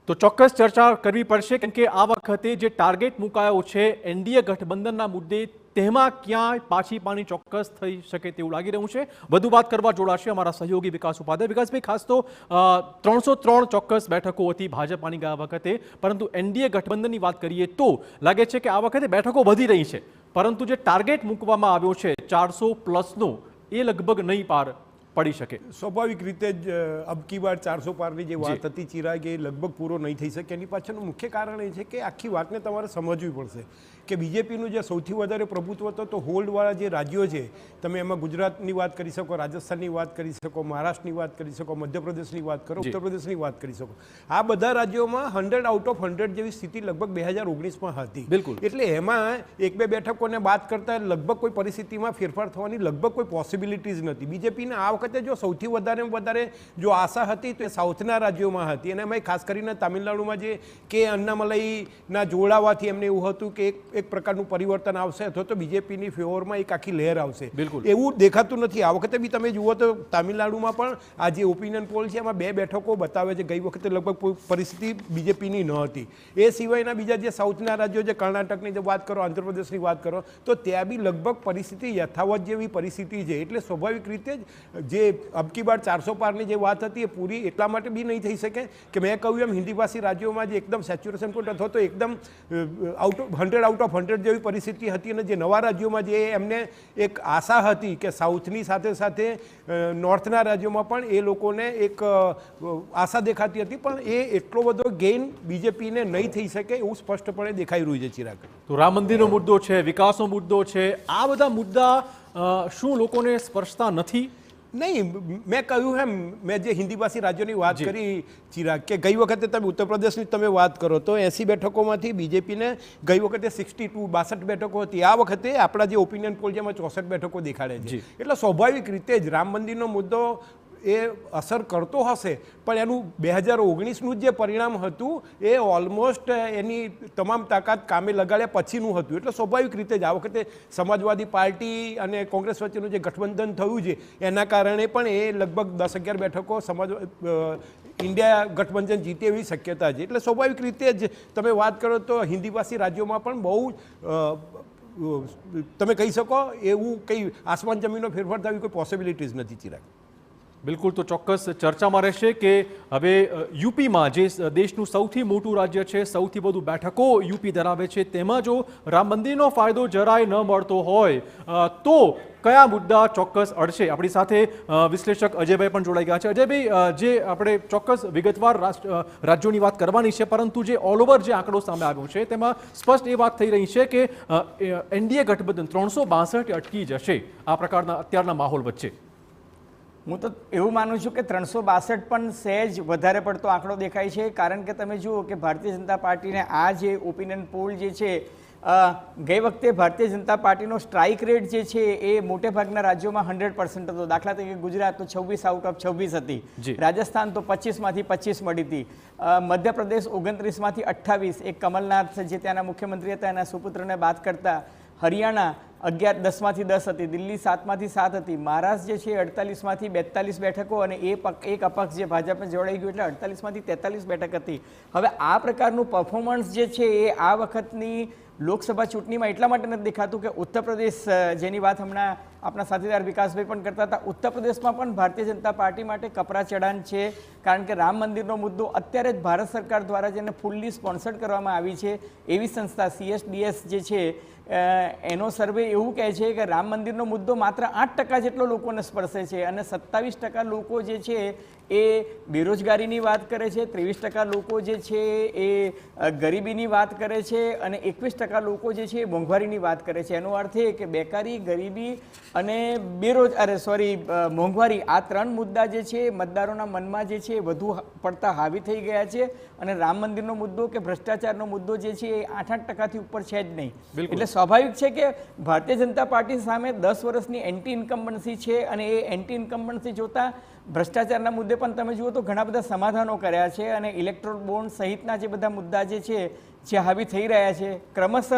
તો ચોક્કસ ચર્ચા કરવી પડશે કેમ કે આ વખતે જે ટાર્ગેટ મુકાયો છે એનડીએ ગઠબંધનના મુદ્દે તેમાં ક્યાંય પાછી પાણી ચોક્કસ થઈ શકે તેવું લાગી રહ્યું છે। વધુ વાત કરવા જોડાશે અમારા સહયોગી વિકાસ ઉપાધ્યાય। વિકાસભાઈ, ખાસ તો 303 ચોક્કસ બેઠકો હતી ભાજપાની ગયા વખતે, પરંતુ એનડીએ ગઠબંધનની વાત કરીએ તો લાગે છે કે આ વખતે બેઠકો વધી રહી છે, પરંતુ જે ટાર્ગેટ મૂકવામાં આવ્યો છે 400+નો એ લગભગ નહીં પાર પડી શકે। સ્વાભાવિક રીતે જ અબકી બાર 400 પારની જે વાત હતી ચિરાગ, એ લગભગ પૂરો નહીં થઈ શકે। એની પાછળનું મુખ્ય કારણ એ છે કે આખી વાતને તમારે સમજવી પડશે કે બીજેપીનું જે સૌથી વધારે પ્રભુત્વ હતો તો હોલ્ડવાળા જે રાજ્યો છે, તમે એમાં ગુજરાતની વાત કરી શકો, રાજસ્થાનની વાત કરી શકો, મહારાષ્ટ્રની વાત કરી શકો, મધ્યપ્રદેશની વાત કરો, ઉત્તર પ્રદેશની વાત કરી શકો। આ બધા રાજ્યોમાં 100 આઉટ ઓફ 100 જેવી સ્થિતિ લગભગ 2019માં હતી। બિલકુલ, એટલે એમાં 1-2 બેઠકોને બાદ કરતા લગભગ કોઈ પરિસ્થિતિમાં ફેરફાર થવાની લગભગ કોઈ પોસિબિલિટીઝ નથી। બીજેપીને આ વખતે જો સૌથી વધારે જો આશા હતી તો એ સાઉથના રાજ્યોમાં હતી, અને એમાં ખાસ કરીને તામિલનાડુમાં જે કે અન્નામલાઈના જોડાવાથી એમને એવું હતું કે એક પ્રકારનું પરિવર્તન આવશે અથવા તો બીજેપીની ફેવરમાં એક આખી લહેર આવશે। એવું દેખાતું નથી। આ વખતે બી તમે જુઓ તો તામિલનાડુમાં પણ આ જે ઓપિનિયન પોલ છે એમાં 2 બેઠકો બતાવે છે, ગઈ વખતે લગભગ પરિસ્થિતિ બીજેપીની ન હતી। એ સિવાયના બીજા જે સાઉથના રાજ્યો, જે કર્ણાટકની જે વાત કરો, આંધ્રપ્રદેશની વાત કરો, તો ત્યાં બી લગભગ પરિસ્થિતિ યથાવત જેવી પરિસ્થિતિ છે। એટલે સ્વાભાવિક રીતે જ જે અબકી બાર 400 પારની જે વાત હતી એ પૂરી એટલા માટે બી નહીં થઈ શકે કે મેં કહ્યું એમ હિન્દીભાષી રાજ્યોમાં જે એકદમ સેચ્યુરેશન પોઈન્ટ અથવા તો એકદમ 100 આઉટ ઓફ 100 જેવી પરિસ્થિતિ હતી, અને જે નવા રાજ્યોમાં જે એમને એક આશા હતી કે સાઉથની સાથે સાથે નોર્થના રાજ્યોમાં પણ એ લોકોને એક આશા દેખાતી હતી, પણ એ એટલો બધો ગેઇન બીજેપીને નહીં થઈ શકે એવું સ્પષ્ટપણે દેખાઈ રહ્યું છે। ચિરાગ, તો રામ મંદિરનો મુદ્દો છે, વિકાસનો મુદ્દો છે, આ બધા મુદ્દા શું લોકોને સ્પર્શતા નથી? નહીં, મેં કહ્યું એમ, મેં જે હિન્દી ભાષી રાજ્યોની વાત કરી ચિરાગ, કે ગઈ વખતે તમે ઉત્તર પ્રદેશની તમે વાત કરો તો 80 બેઠકોમાંથી બીજેપીને ગઈ વખતે 62 બેઠકો હતી। આ વખતે આપણા જે ઓપિનિયન પોલ છે એમાં 64 બેઠકો દેખાડે છે। એટલે સ્વાભાવિક રીતે જ રામ મંદિરનો મુદ્દો એ અસર કરતો હશે, પણ એનું 2019નું જે પરિણામ હતું એ ઓલમોસ્ટ એની તમામ તાકાત કામે લગાડ્યા પછીનું હતું। એટલે સ્વાભાવિક રીતે જ આ વખતે સમાજવાદી પાર્ટી અને કોંગ્રેસ વચ્ચેનું જે ગઠબંધન થયું છે એના કારણે પણ એ લગભગ 10-11 બેઠકો ઇન્ડિયા ગઠબંધન જીતે એવી શક્યતા છે। એટલે સ્વાભાવિક રીતે જ તમે વાત કરો તો હિન્દીભાષી રાજ્યોમાં પણ બહુ તમે કહી શકો એવું કંઈ આસમાન જમીનનો ફેરફાર થવી કોઈ પોસિબિલિટીઝ નથી। ચિરાગ, બિલકુલ, તો ચોક્કસ ચર્ચામાં રહેશે કે હવે યુપીમાં જે દેશનું સૌથી મોટું રાજ્ય છે, સૌથી વધુ બેઠકો યુપી ધરાવે છે, તેમાં જો રામ મંદિરનો ફાયદો જરાય ન મળતો હોય તો કયા મુદ્દા ચોક્કસ અડશે? આપણી સાથે વિશ્લેષક અજયભાઈ પણ જોડાઈ ગયા છે। અજયભાઈ, જે આપણે ચોક્કસ વિગતવાર રાજ્યોની વાત કરવાની છે, પરંતુ જે ઓલ ઓવર જે આંકડો સામે આવ્યો છે તેમાં સ્પષ્ટ એ વાત થઈ રહી છે કે એનડીએ ગઠબંધન 362 અટકી જશે આ પ્રકારના અત્યારના માહોલ વચ્ચે। હું તો એવું માનું છું કે 362 પણ સહેજ વધારે પડતો આંકડો દેખાય છે, કારણ કે તમે જુઓ કે ભારતીય જનતા પાર્ટીને આ જે ઓપિનિયન પોલ જે છે, ગઈ વખતે ભારતીય જનતા પાર્ટીનો સ્ટ્રાઇક રેટ જે છે એ મોટે ભાગના રાજ્યોમાં 100% હતો। દાખલા તરીકે ગુજરાત તો 26 આઉટ ઓફ 26 હતી, રાજસ્થાન તો 25માંથી 25 મળી હતી, મધ્યપ્રદેશ 29માંથી 28, એક કમલનાથ જે ત્યાંના મુખ્યમંત્રી હતા એના સુપુત્રને બાદ કરતા, હરિયાણા 10માંથી 10 હતી, દિલ્હી 7માંથી 7 હતી, મહારાષ્ટ્ર જે છે 48માંથી 42 બેઠકો, અને એક અપક્ષ જે ભાજપને જોડાઈ ગયું એટલે 48માંથી 43 બેઠક હતી। હવે આ પ્રકારનું પરફોર્મન્સ જે છે એ આ વખતની લોકસભા ચૂંટણીમાં એટલા માટે નથી દેખાતું કે ઉત્તર પ્રદેશ, જેની વાત હમણાં આપણા સાથીદાર વિકાસભાઈ પણ કરતા હતા, ઉત્તર પ્રદેશમાં પણ ભારતીય જનતા પાર્ટી માટે કપરા ચઢાણ છે, કારણ કે રામ મંદિરનો મુદ્દો અત્યારે જ ભારત સરકાર દ્વારા જેને ફૂલ્લી સ્પોન્સર્ડ કરવામાં આવી છે એવી સંસ્થા CSDS જે છે એનો સર્વે એવું કહે છે કે રામ મંદિરનો મુદ્દો માત્ર 8% જેટલો લોકોને સ્પર્શે છે, અને 27% લોકો જે છે એ બેરોજગારીની વાત કરે છે, 23% લોકો જે છે એ ગરીબીની વાત કરે છે, અને 21% લોકો જે છે એ મોંઘવારીની વાત કરે છે। એનો અર્થ એ કે બેકારી, ગરીબી અને મોંઘવારી, આ 3 મુદ્દા જે છે મતદારોના મનમાં જે છે વધુ પડતા હાવી થઈ ગયા છે, અને રામ મંદિરનો મુદ્દો કે ભ્રષ્ટાચારનો મુદ્દો જે છે એ 8% ઉપર છે જ નહીં। એટલે સ્વાભાવિક છે કે ભારતીય જનતા પાર્ટી સામે 10 વર્ષની એન્ટી ઇન્કમ્બન્સી છે, અને એ એન્ટી ઇન્કમ્બન્સી જોતા ભ્રષ્ટાચારના મુદ્દે પણ તમે જુઓ તો ઘણા બધા સમાધાનો કર્યા છે, અને ઇલેક્ટ્રોલ બોન્ડ સહિતના જે બધા મુદ્દા જે છે જે હાવી થઈ રહ્યા છે, ક્રમશઃ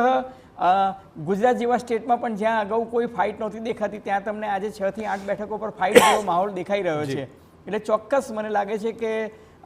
ગુજરાત જેવા સ્ટેટમાં પણ જ્યાં અગાઉ કોઈ ફાઇટ નહોતી દેખાતી ત્યાં તમને આજે 6 થી 8 બેઠકો પર ફાઇટ જેવો માહોલ દેખાઈ રહ્યો છે। એટલે ચોક્કસ મને લાગે છે કે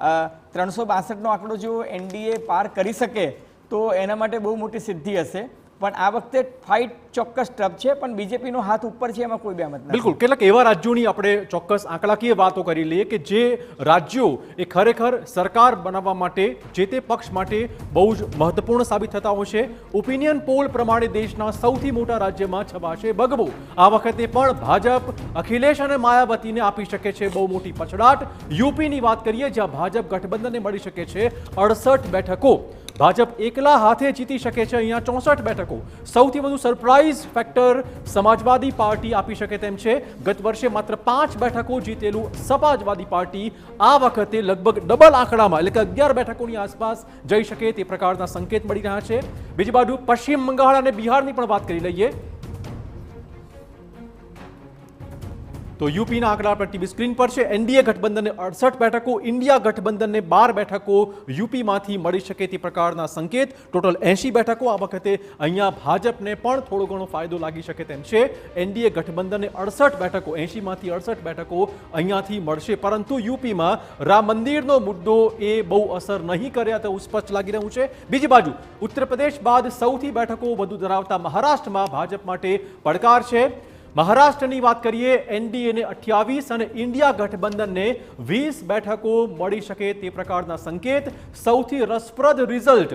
362નો આંકડો જો એનડીએ પાર કરી શકે તો એના માટે બહુ મોટી સિદ્ધિ હશે. પણ આ વખતે ફાઇટ ચોક્કસ ટફ છે, પણ બીજેપીનો હાથ ઉપર છે, એમાં કોઈ બેમત નથી. બિલકુલ, કેટલાક એવા રાજ્યોની આપણે ચોક્કસ આંકડાકીય વાતો કરી લઈએ કે જે રાજ્યો એ ખરેખર સરકાર બનાવવા માટે જે તે પક્ષ માટે બહુ જ મહત્વપૂર્ણ સાબિત થતા હોય છે. ઓપિનિયન પોલ પ્રમાણે દેશના સૌથી મોટા રાજ્યમાં છવાશે ભગવો. આ વખતે પણ ભાજપ અખિલેશ અને માયાવતીને આપી શકે છે બહુ મોટી પછડાટ. યુપીની વાત કરીએ જ્યાં ભાજપ ગઠબંધનને મળી શકે છે 68 બેઠકો. ભાજપ એકલા હાથે જીતી શકે છે અહીંયા 64 બેઠકો. સૌથી વધુ સરપ્રાઇઝ ફેક્ટર સમાજવાદી પાર્ટી આપી શકે તેમ છે. ગત વર્ષે માત્ર 5 બેઠકો જીતેલું સમાજવાદી પાર્ટી આ વખતે લગભગ ડબલ આંકડામાં એટલે કે 11 બેઠકોની આસપાસ જઈ શકે તે પ્રકારના સંકેત મળી રહ્યા છે. બીજી બાજુ પશ્ચિમ બંગાળ અને બિહારની પણ વાત કરી લઈએ તો યુપીના આંકડા પર ટીવી સ્ક્રીન પર છે. એનડીએ ગઠબંધનને 68 બેઠકો, ઇન્ડિયા ગઠબંધનને 12 બેઠકો યુપીમાંથી મળી શકે તે પ્રકારના સંકેત. ટોટલ 80 બેઠકો. આ વખતે અહીંયા ભાજપને પણ થોડો ઘણો ફાયદો લાગી શકે તેમ છે. એનડીએ ગઠબંધનને 68 બેઠકો, 80માંથી 68 બેઠકો અહીંયાથી મળશે. પરંતુ યુપીમાં રામ મંદિરનો મુદ્દો એ બહુ અસર નહીં કરે તેવું સ્પષ્ટ લાગી રહ્યું છે. બીજી બાજુ ઉત્તર પ્રદેશ બાદ સૌથી બેઠકો વધુ ધરાવતા મહારાષ્ટ્રમાં ભાજપ માટે પડકાર છે. મહારાષ્ટ્રની વાત કરીએ એનડીએને 28 અને ઇન્ડિયા ગઠબંધનને 20 બેઠકો મળી શકે તે પ્રકારના સંકેત. સૌથી રસપ્રદ રિઝલ્ટ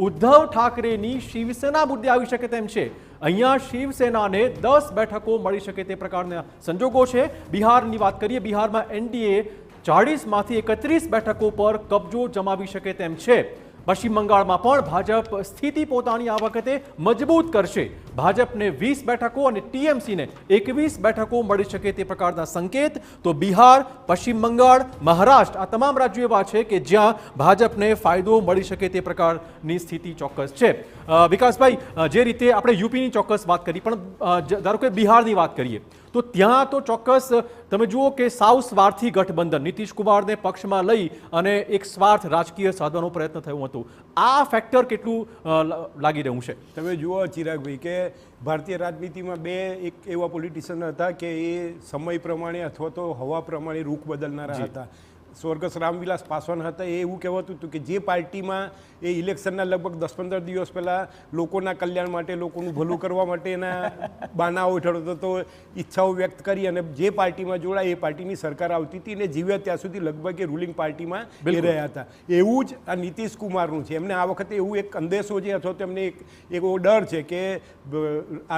ઉદ્ધવ ઠાકરેની શિવસેના મુદ્દે આવી શકે તેમ છે. અહીંયા શિવસેનાને 10 બેઠકો મળી શકે તે પ્રકારના સંજોગો છે. બિહારની વાત કરીએ, બિહારમાં એનડીએ 40માંથી 31 બેઠકો પર કબજો જમાવી શકે તેમ છે. પશ્ચિમ બંગાળમાં પણ ભાજપ સ્થિતિ પોતાની આ વખતે મજબૂત કરશે. ભાજપને 20 બેઠકો અને ટીએમસીને 21 બેઠકો મળી શકે તે પ્રકારના સંકેત. તો બિહાર, પશ્ચિમ બંગાળ, મહારાષ્ટ્ર આ તમામ રાજ્યો એવા છે કે જ્યાં ભાજપને ફાયદો મળી શકે તે પ્રકારની સ્થિતિ ચોક્કસ છે. વિકાસભાઈ, જે રીતે આપણે યુપીની ચોક્કસ વાત કરી, પણ ધારો કે બિહારની વાત કરીએ તો ત્યાં તો ચોક્કસ તમે જુઓ કે સાવ સ્વાર્થી ગઠબંધન નીતિશ કુમારને પક્ષમાં લઈ અને એક સ્વાર્થ રાજકીય સાધવાનો પ્રયત્ન થયો હતો. આ ફેક્ટર કેટલું લાગી રહ્યું છે? તમે જુઓ ચિરાગભાઈ કે ભારતીય રાજનીતિમાં બે એક એવા પોલિટિશિયન હતા કે એ સમય પ્રમાણે અથવા તો હવા પ્રમાણે રૂખ બદલનારા હતા. સ્વર્ગસ્થ રામવિલાસ પાસવાન હતા. એ એવું કહેવાતું હતું કે જે પાર્ટીમાં એ ઇલેક્શનના લગભગ 10-15 દિવસ પહેલાં લોકોના કલ્યાણ માટે, લોકોનું ભલું કરવા માટે એના બાનાઓ ઠરતો તો ઈચ્છાઓ વ્યક્ત કરી અને જે પાર્ટીમાં જોડાય એ પાર્ટીની સરકાર આવતી હતી અને જીવ્યા ત્યાં સુધી લગભગ એ રૂલિંગ પાર્ટીમાં એ રહ્યા હતા. એવું જ આ નીતિશ કુમારનું છે. એમને આ વખતે એવું એક અંદેશો છે અથવા તો એમને એક એવો ડર છે કે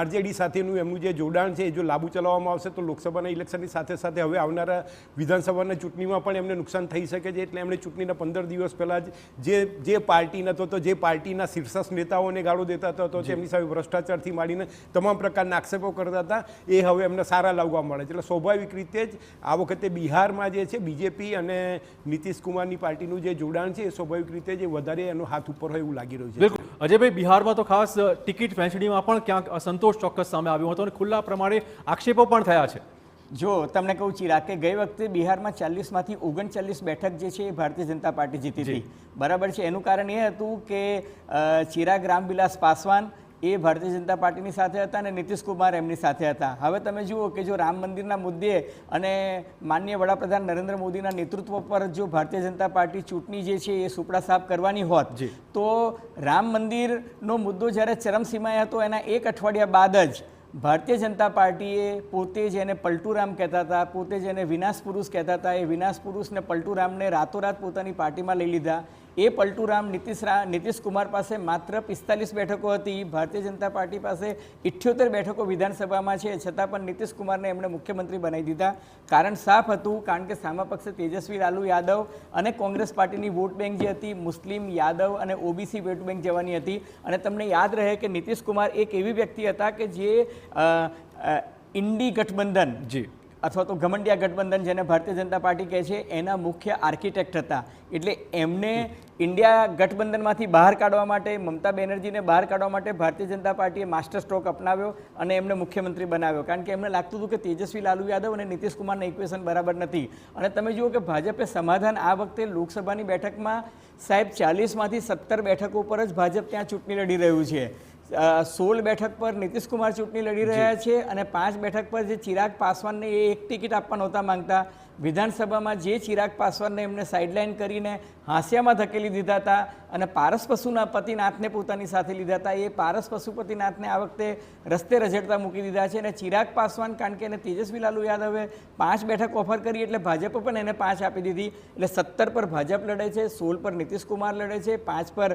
આરજેડી સાથેનું એમનું જે જોડાણ છે એ જો લાંબુ ચલાવવામાં આવશે તો લોકસભાના ઇલેક્શનની સાથે સાથે હવે આવનારા વિધાનસભાના ચૂંટણીમાં પણ એમને નુકસાન થઈ શકે છે. એટલે એમણે ચૂંટણીના 15 દિવસ પહેલાં જ જે પાર્ટી નતો તો જે પાર્ટીના શીર્ષસ્થ નેતાઓને ગાળો દેતા હતા તો તેમની સામે ભ્રષ્ટાચારથી માંડીને તમામ પ્રકારના આક્ષેપો કરતા હતા એ હવે એમને સારા લાગવા મળે છે. એટલે સ્વાભાવિક રીતે જ આ વખતે બિહારમાં જે છે બીજેપી અને નીતિશ કુમારની પાર્ટીનું જે જોડાણ છે એ સ્વાભાવિક રીતે જે વધારે એનો હાથ ઉપર હોય એવું લાગી રહ્યું છે. બિલકુલ અજયભાઈ, બિહારમાં તો ખાસ ટિકિટ વહેંચણીમાં પણ ક્યાંક અસંતોષ ચોક્કસ સામે આવ્યો હતો અને ખુલ્લા પ્રમાણે આક્ષેપો પણ થયા છે. જો તમને કહું ચિરાગ કે ગઈ વખતે બિહારમાં 40માંથી 39 બેઠક જે છે એ ભારતીય જનતા પાર્ટી જીતી હતી. બરાબર છે. એનું કારણ એ હતું કે ચિરાગ રામવિલાસ પાસવાન એ ભારતીય જનતા પાર્ટીની સાથે હતા અને નીતિશ કુમાર એમની સાથે હતા. હવે તમે જુઓ કે જો રામ મંદિરના મુદ્દે અને માનનીય વડાપ્રધાન નરેન્દ્ર મોદીના નેતૃત્વ પર જો ભારતીય જનતા પાર્ટી ચૂંટણી જે છે એ સુપડા સાફ કરવાની હોત તો રામ મંદિરનો મુદ્દો જ્યારે ચરમસીમાએ હતો એના એક અઠવાડિયા બાદ જ ભારતીય જનતા પાર્ટીએ પોતે જેને પલટુરામ કહેતા હતા, પોતે જેને વિનાશ પુરુષ કહેતા હતા, એ વિનાશ પુરુષને પલટુરામને રાતોરાત પોતાની પાર્ટીમાં લઈ લીધા. એ પલટુરામ નીતિશ કુમાર પાસે માત્ર 45 બેઠકો હતી. ભારતીય જનતા પાર્ટી પાસે 78 બેઠકો વિધાનસભામાં છે. છતાં પણ નીતિશ કુમારને એમણે મુખ્યમંત્રી બનાવી દીધા. કારણ સાફ હતું, કારણ કે સામા પક્ષે તેજસ્વી લાલુ યાદવ અને કોંગ્રેસ પાર્ટીની વોટ બેંક જે હતી મુસ્લિમ, યાદવ અને ઓબીસી વોટ બેંક જવાની હતી. અને તમને યાદ રહે કે નીતિશ કુમાર એક એવી વ્યક્તિ હતા કે જે ઇન્ડી ગઠબંધન અથવા તો ઘમંડિયા ગઠબંધન જેને ભારતીય જનતા પાર્ટી કહે છે એના મુખ્ય આર્કિટેક્ટ હતા. એટલે એમને ઇન્ડિયા ગઠબંધનમાંથી બહાર કાઢવા માટે, મમતા બેનર્જીને બહાર કાઢવા માટે ભારતીય જનતા પાર્ટીએ માસ્ટર સ્ટ્રોક અપનાવ્યો અને એમને મુખ્યમંત્રી બનાવ્યો. કારણ કે એમને લાગતું હતું કે તેજસ્વી લાલુ યાદવ અને નીતિશ કુમારના ઇક્વેશન બરાબર નથી. અને તમે જુઓ કે ભાજપે સમાધાન આ વખતે લોકસભાની બેઠકમાં સાહેબ 40માંથી 17 બેઠકો પર જ ભાજપ ત્યાં ચૂંટણી લડી રહ્યું છે. 16 બેઠક પર નીતિશ કુમાર ચૂંટણી લડી રહ્યા છે અને 5 બેઠક પર જે ચિરાગ પાસવાનને એ એક ટિકિટ આપવા નહોતા માંગતા. વિધાનસભામાં જે ચિરાગ પાસવાનને એમને સાઇડલાઇન કરીને હાંસિયામાં ધકેલી દીધા હતા અને પારસ પશુપતિનાથને પોતાની સાથે લીધા હતા, એ પારસ પશુપતિનાથને આ વખતે રસ્તે રઝળતા મૂકી દીધા છે. અને ચિરાગ પાસવાન કારણ કે એને તેજસ્વી લાલુ યાદવે 5 બેઠક ઓફર કરી એટલે ભાજપે પણ એને 5 આપી દીધી. એટલે 17 પર ભાજપ લડે છે, 16 પર નીતિશ કુમાર લડે છે, 5 પર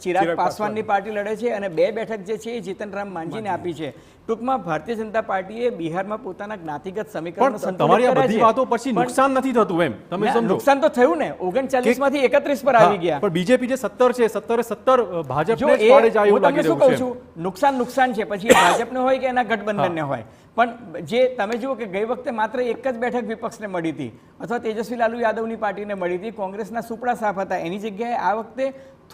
ચિરાગ પાસવાનની પાર્ટી લડે છે અને 2 બેઠક જે છે એ જીતનરામ માંઝીને આપી છે. ટૂંકમાં ભારતીય જનતા પાર્ટીએ બિહારમાં પોતાના જ્ઞાતિગત સમીકરણો પણ તમારી આ બધી વાતો પછી નુકસાન નથી થતું એમ તમે સમજો. નુકસાન તો થયું ને, 39 માંથી 31 પર આવી ગયા. પણ બીજેપી જે 17 છે 17 ભાજપને જો જ ફાળે જાય એવું હું લાગી તમને શું રહ્યું કહું છે. છું, નુકસાન છે, પછી ભાજપને હોય કે એના ગઠબંધનને હોય. પણ જે તમે જુઓ કે ગઈ વખતે માત્ર એક જ બેઠક વિપક્ષને મળી હતી અથવા તેજસ્વી લાલુ યાદવની પાર્ટીને મળી હતી, કોંગ્રેસના સુપડા સાફ હતા. એની જગ્યાએ આ વખતે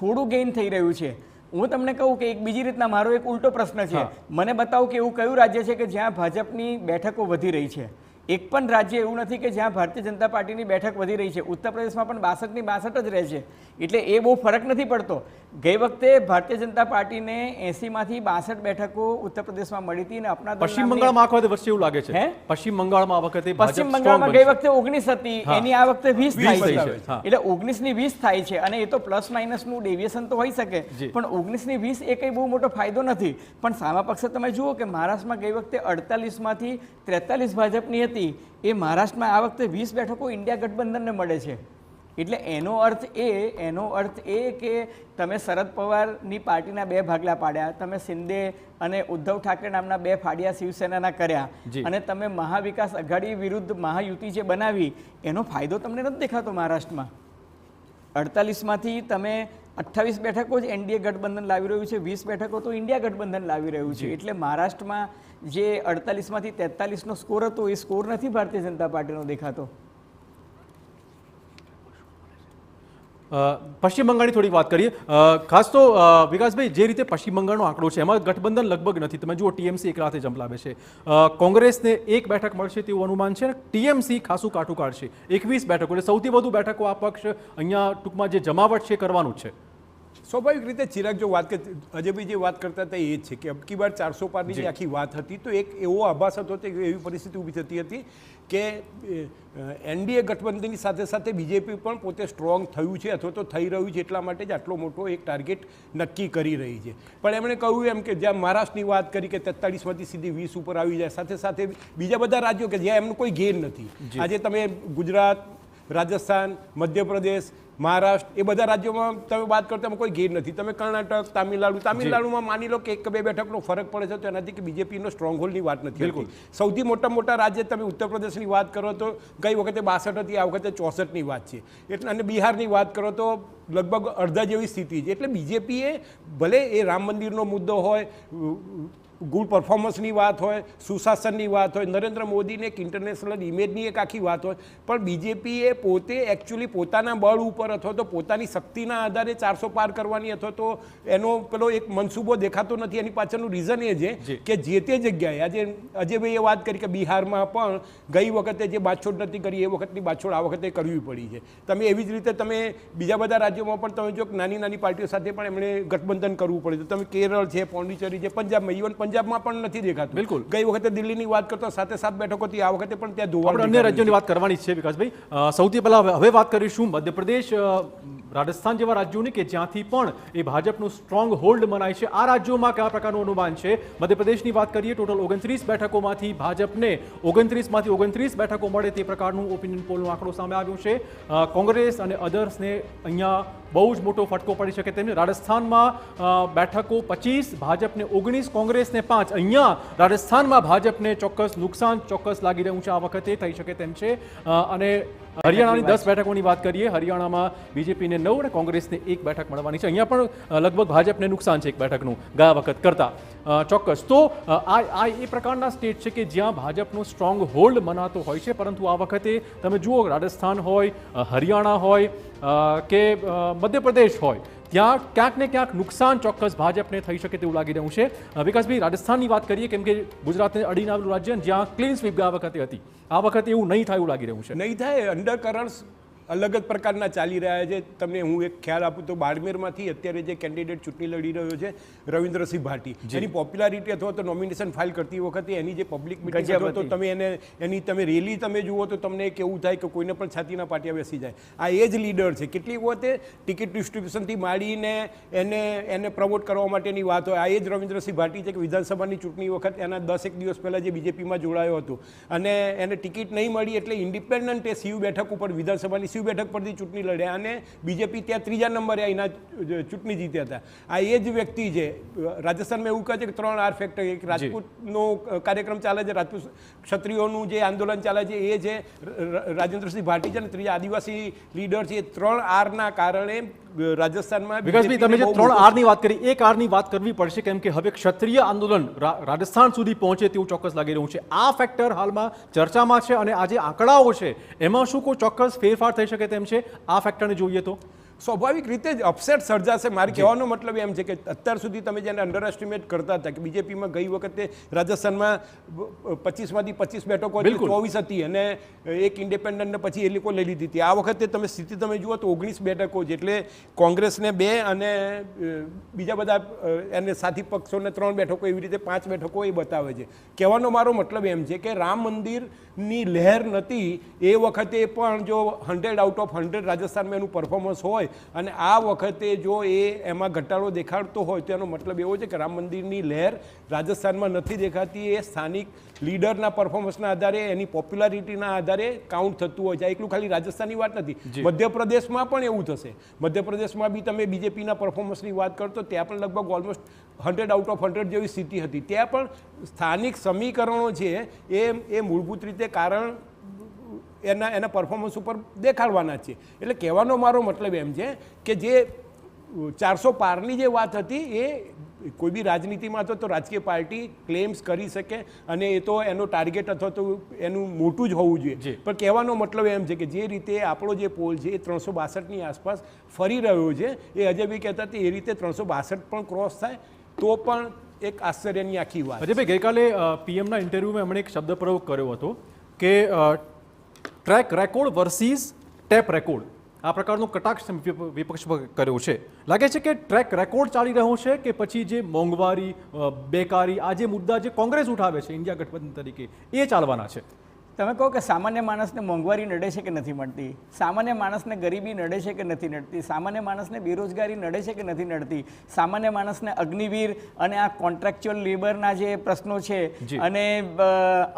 થોડું ગેઇન થઈ રહ્યું છે. હું તમને કહું કે એક બીજી રીતના મારો એક ઉલટો પ્રશ્ન છે, મને બતાવો કે એવું કયું રાજ્ય છે કે જ્યાં ભાજપની બેઠકો વધી રહી છે? એક પણ રાજ્ય એવું નથી કે જ્યાં ભારતીય જનતા પાર્ટીની બેઠક વધી રહી છે. ઉત્તર પ્રદેશમાં પણ 62 ની 62 જ રહે છે, એટલે એ બહુ ફરક નથી પડતો. ગઈ વખતે ભારતીય જનતા પાર્ટીને 80 માંથી 62 બેઠકો ઉત્તર પ્રદેશમાં મળી હતી અને અપના પશ્ચિમ બંગાળમાં આ વખતે વચ્ચે એવું લાગે છે. પશ્ચિમ બંગાળમાં આ વખતે પશ્ચિમ બંગાળમાં ગઈ વખતે 19 હતી, એની આ વખતે 20 થાય છે. એટલે 19 ની 20 થાય છે અને એ તો પ્લસ માઇનસ નું ડેવિએશન તો હોઈ શકે, પણ 19 ની 20 એ કઈ બહુ મોટો ફાયદો નથી. પણ સામા પક્ષે તમે જુઓ કે મહારાષ્ટ્રમાં ગઈ વખતે 48 માંથી 43 ભાજપની હતી, એ મહારાષ્ટ્રમાં આ વખતે 20 બેઠકો ઇન્ડિયા ગઠબંધનને મળે છે. એટલે એનો અર્થ એ કે તમે શરદ પવારની પાર્ટીના 2 ભાગલા પાડ્યા, તમે શિંદે અને ઉદ્ધવ ઠાકરે નામના 2 ફાડિયા શિવસેનાના કર્યા અને તમે મહાવિકાસ અઘાડી વિરુદ્ધ મહાયુતિ જે બનાવી, એનો ફાયદો તમને નથી દેખાતો મહારાષ્ટ્રમાં. 48 માંથી તમે 28 બેઠકો જ એનડીએ ગઠબંધન લાવી રહ્યું છે, 20 બેઠકો તો ઇન્ડિયા ગઠબંધન લાવી રહ્યું છે. એટલે મહારાષ્ટ્રમાં જે 48 માંથી 43 નો સ્કોર હતો, એ સ્કોર નથી ભારતીય જનતા પાર્ટીનો દેખાતો. પશ્ચિમ બંગાળની થોડી વાત કરીએ. ખાસ તો વિકાસભાઈ, જે રીતે પશ્ચિમ બંગાળનો આંકડો છે એમાં ગઠબંધન લગભગ નથી. તમે જુઓ ટીએમસી એક રાતે જંપલાવે છે, કોંગ્રેસને 1 બેઠક મળશે તેવું અનુમાન છે, ટીએમસી ખાસું કાઠું કાઢશે 21 બેઠકો. એટલે સૌથી વધુ બેઠકો આ પક્ષ અહીંયા ટૂંકમાં જે જમાવટ છે કરવાનું છે. સ્વાભાવિક રીતે ચિરાગ જો વાત અજયભાઈ જે વાત કરતા હતા એ જ છે કે અબકી બાર 400 પારની જે આખી વાત હતી, તો એક એવો આભાસ હતો, એવી પરિસ્થિતિ ઊભી થતી હતી કે એનડીએ ગઠબંધનની સાથે સાથે બીજેપી પણ પોતે સ્ટ્રોંગ થયું છે અથવા તો થઈ રહ્યું છે, એટલા માટે જ આટલો મોટો એક ટાર્ગેટ નક્કી કરી રહી છે. પણ એમણે કહ્યું એમ કે જ્યાં મહારાષ્ટ્રની વાત કરી કે 43 માંથી સીધી 20 ઉપર આવી જાય, સાથે સાથે બીજા બધા રાજ્યો કે જ્યાં એમનું કોઈ ગેર નથી. આજે તમે ગુજરાત, રાજસ્થાન, મધ્યપ્રદેશ, મહારાષ્ટ્ર, એ બધા રાજ્યોમાં તમે વાત કરતા એમાં કોઈ ગેર નથી. તમે કર્ણાટક, તામિલનાડુમાં માની લો કે 1-2 બેઠકનો ફરક પડે છે, તો એનાથી કે બીજેપીનો સ્ટ્રોંગ હોલ્ડની વાત નથી. સૌથી મોટા રાજ્ય તમે ઉત્તર પ્રદેશની વાત કરો તો ગઈ વખતે 62 હતી, આ વખતે 64ની વાત છે. એટલે અને બિહારની વાત કરો તો લગભગ અડધા જેવી સ્થિતિ છે. એટલે બીજેપીએ ભલે એ રામ મંદિરનો મુદ્દો હોય, ગુડ પરફોર્મન્સની વાત હોય, સુશાસનની વાત હોય, નરેન્દ્ર મોદીને એક ઇન્ટરનેશનલ ઇમેજની એક આખી વાત હોય, પણ બીજેપીએ પોતે એકચ્યુઅલી પોતાના બળ ઉપર અથવા તો પોતાની શક્તિના આધારે 400 પાર કરવાની અથવા તો એનો પેલો એક મનસૂબો દેખાતો નથી. એની પાછળનું રીઝન એ છે કે જે તે જગ્યાએ આજે અજયભાઈએ વાત કરી કે બિહારમાં પણ ગઈ વખતે જે બાછોડ નથી કરી એ વખતની બાછોડ આ વખતે કરવી પડી છે. તમે એવી જ રીતે તમે બીજા બધા રાજ્યોમાં પણ તમે જો નાની પાર્ટીઓ સાથે પણ એમણે ગઠબંધન કરવું પડે. તમે કેરળ છે, પોંડિચેરી છે, પંજાબમાં, ઇવન પંજાબમાં પણ નથી દેખાતું. બિલકુલ. ગઈ વખતે દિલ્હીની વાત કરતો 7 બેઠકોથી આ વખતે પણ ત્યાં ધોવાણ. અન્ય રાજ્યોની વાત કરવાની છે વિકાસભાઈ. સૌથી પહેલા હવે વાત કરીશું મધ્યપ્રદેશ, રાજસ્થાન જેવા રાજ્યોની કે જ્યાંથી પણ એ ભાજપનું સ્ટ્રોંગ હોલ્ડ મનાય છે. આ રાજ્યોમાં કયા પ્રકારનું અનુમાન છે? મધ્યપ્રદેશની વાત કરીએ, ટોટલ 29 બેઠકોમાંથી ભાજપને 29 માંથી 29 બેઠકો મળે તે પ્રકારનું ઓપિનિયન પોલનો આંકડો સામે આવ્યો છે. કોંગ્રેસ અને અધર્સને અહીંયા બહુ જ મોટો ફટકો પડી શકે તેમ. રાજસ્થાનમાં બેઠકો 25, ભાજપને 19, કોંગ્રેસને 5. અહીંયા રાજસ્થાનમાં ભાજપને ચોક્કસ નુકસાન ચોક્કસ લાગી રહ્યું છે, આ વખતે થઈ શકે તેમ છે. અને હરિયાણાની 10 બેઠકોની વાત કરીએ, હરિયાણામાં બીજેપીને 9 અને કોંગ્રેસને 1 બેઠક મળવાની છે. અહીંયા પણ લગભગ ભાજપને નુકસાન છે 1 બેઠકનું ગયા વખત કરતા ચોક્કસ. તો આ એ પ્રકારના સ્ટેટ છે કે જ્યાં ભાજપનો સ્ટ્રોંગ હોલ્ડ મનાતો હોય છે, પરંતુ આ વખતે તમે જુઓ રાજસ્થાન હોય, હરિયાણા હોય કે મધ્યપ્રદેશ હોય, ત્યાં ક્યાંક ને ક્યાંક નુકસાન ચોક્કસ ભાજપને થઈ શકે તેવું લાગી રહ્યું છે. વિકાસભાઈ, રાજસ્થાનની વાત કરીએ, કેમ કે ગુજરાતને અડીને આવેલું રાજ્ય જ્યાં ક્લીન સ્વીપ ગયા વખતે હતી, આ વખતે એવું નહીં થાય એવું લાગી રહ્યું છે. નહીં થાય. અંડર કરન્ટ્સ અલગ જ પ્રકારના ચાલી રહ્યા છે. તમને હું એક ખ્યાલ આપું તો બાડમેરમાંથી અત્યારે જે કેન્ડિડેટ ચૂંટણી લડી રહ્યો છે રવિન્દ્રસિંહ ભાટી, એની પોપ્યુલારિટી અથવા તો નોમિનેશન ફાઇલ કરતી વખતે એની જે પબ્લિક મિટિંગ હતો તો તમે એની તમે રેલી તમે જુઓ તો તમને એક એવું થાય કે કોઈને પણ છાતીના પાટિયા બેસી જાય. આ એ જ લીડર છે. કેટલીક વખતે ટિકિટ ડિસ્ટ્રીબ્યુશનથી માંડીને એને પ્રમોટ કરવા માટેની વાત હોય. આ એ જ રવિન્દ્રસિંહ ભાટી છે કે વિધાનસભાની ચૂંટણી વખત એના 10 દિવસ પહેલાં જે બીજેપીમાં જોડાયો હતો અને એને ટિકિટ નહીં મળી એટલે ઇન્ડિપેન્ડન્ટ એ સીયુ બેઠક ઉપર વિધાનસભાની સીયુ બેઠક પરથી ચૂંટણી લડ્યા અને બીજેપી ત્યાં 3જા નંબરે એના ચૂંટણી જીત્યા હતા. આ એ જ વ્યક્તિ છે. રાજસ્થાનમાં એવું કહે છે કે 3 R ફેક્ટર, એક રાજપૂતનો કાર્યક્રમ ચાલે છે, રાજપૂત ક્ષત્રિયોનું જે આંદોલન ચાલે છે એ છે રાજેન્દ્રસિંહ ભાટી છે, અને 3જા આદિવાસી લીડર છે. 3 R ના કારણે રાજસ્થાનમાં વિકાસભાઈ, તમે જે 3 R ની વાત કરી, એક R ની વાત કરવી પડશે, કેમ કે હવે ક્ષત્રિય આંદોલન રાજસ્થાન સુધી પહોંચે તેવું ચોક્કસ લાગી રહ્યું છે. આ ફેક્ટર હાલમાં ચર્ચામાં છે અને આ જે આંકડાઓ છે એમાં શું કોઈ ચોક્કસ ફેરફાર થઈ શકે તેમ છે આ ફેક્ટરને જોઈએ તો? સ્વાભાવિક રીતે જ અપસેટ સર્જાશે. મારે કહેવાનો મતલબ એમ છે કે અત્યાર સુધી તમે જેને અંડર એસ્ટિમેટ કરતા હતા કે બીજેપીમાં ગઈ વખતે રાજસ્થાનમાં 25માંથી 25 બેઠકો 24 હતી અને એક ઇન્ડિપેન્ડન્ટને પછી એ લોકો લઈ લીધી હતી. આ વખતે તમે સ્થિતિ તમે જુઓ તો 19 બેઠકો છે, એટલે કોંગ્રેસને 2 અને બીજા બધા એને સાથી પક્ષોને 3 બેઠકો, એવી રીતે 5 બેઠકો એ બતાવે છે. કહેવાનો મારો મતલબ એમ છે કે રામ મંદિરની લહેર નથી એ વખતે પણ જો 100 આઉટ ઓફ 100 રાજસ્થાનમાં એનું પરફોર્મન્સ હોય અને આ વખતે જો એમાં ઘટાડો દેખાડતો હોય તો એનો મતલબ એવો છે કે રામ મંદિરની લહેર રાજસ્થાનમાં નથી દેખાતી. એ સ્થાનિક લીડરના પરફોર્મન્સના આધારે, એની પોપ્યુલારિટીના આધારે કાઉન્ટ થતું હોય છે. એકલું ખાલી રાજસ્થાનની વાત નથી, મધ્યપ્રદેશમાં પણ એવું થશે. મધ્યપ્રદેશમાં બી તમે બીજેપીના પરફોર્મન્સની વાત કરતો ત્યાં પણ લગભગ ઓલમોસ્ટ 100 આઉટ ઓફ 100 જેવી સ્થિતિ હતી. ત્યાં પણ સ્થાનિક સમીકરણો છે એ મૂળભૂત રીતે કારણ એના પરફોર્મન્સ ઉપર દેખાડવાના છે. એટલે કહેવાનો મારો મતલબ એમ છે કે જે 400 પારની જે વાત હતી એ કોઈ બી રાજનીતિમાં તો રાજકીય પાર્ટી ક્લેમ્સ કરી શકે અને એ તો એનો ટાર્ગેટ અથવા તો એનું મોટું જ હોવું જોઈએ. પણ કહેવાનો મતલબ એમ છે કે જે રીતે આપણો જે પોલ છે એ 362ની આસપાસ ફરી રહ્યો છે, એ અજયભાઈ કહેતા હતા એ રીતે 362 પણ ક્રોસ થાય તો પણ એક આશ્ચર્યની આખી વાત. અજયભાઈ, ગઈકાલે પીએમના ઇન્ટરવ્યુમાં એમણે એક શબ્દ પ્રયોગ કર્યો હતો કે track record versus tape record. આ પ્રકારનો કટાક્ષ વિપક્ષ કર્યો છે. લાગે છે કે ટ્રેક રેકોર્ડ ચાલી રહ્યો છે કે પછી જે મોંઘવારી, બેકારી, આ જે મુદ્દા જે કોંગ્રેસ ઉઠાવે છે ઇન્ડિયા ગઠબંધન તરીકે, એ ચાલવાના છે? તમે કહો કે સામાન્ય માણસને મોંઘવારી નડે છે કે નથી મળતી, સામાન્ય માણસને ગરીબી નડે છે કે નથી નડતી, સામાન્ય માણસને બેરોજગારી નડે છે કે નથી નડતી, સામાન્ય માણસને અગ્નિવીર અને આ કોન્ટ્રાક્ચ્યુઅલ લેબરના જે પ્રશ્નો છે અને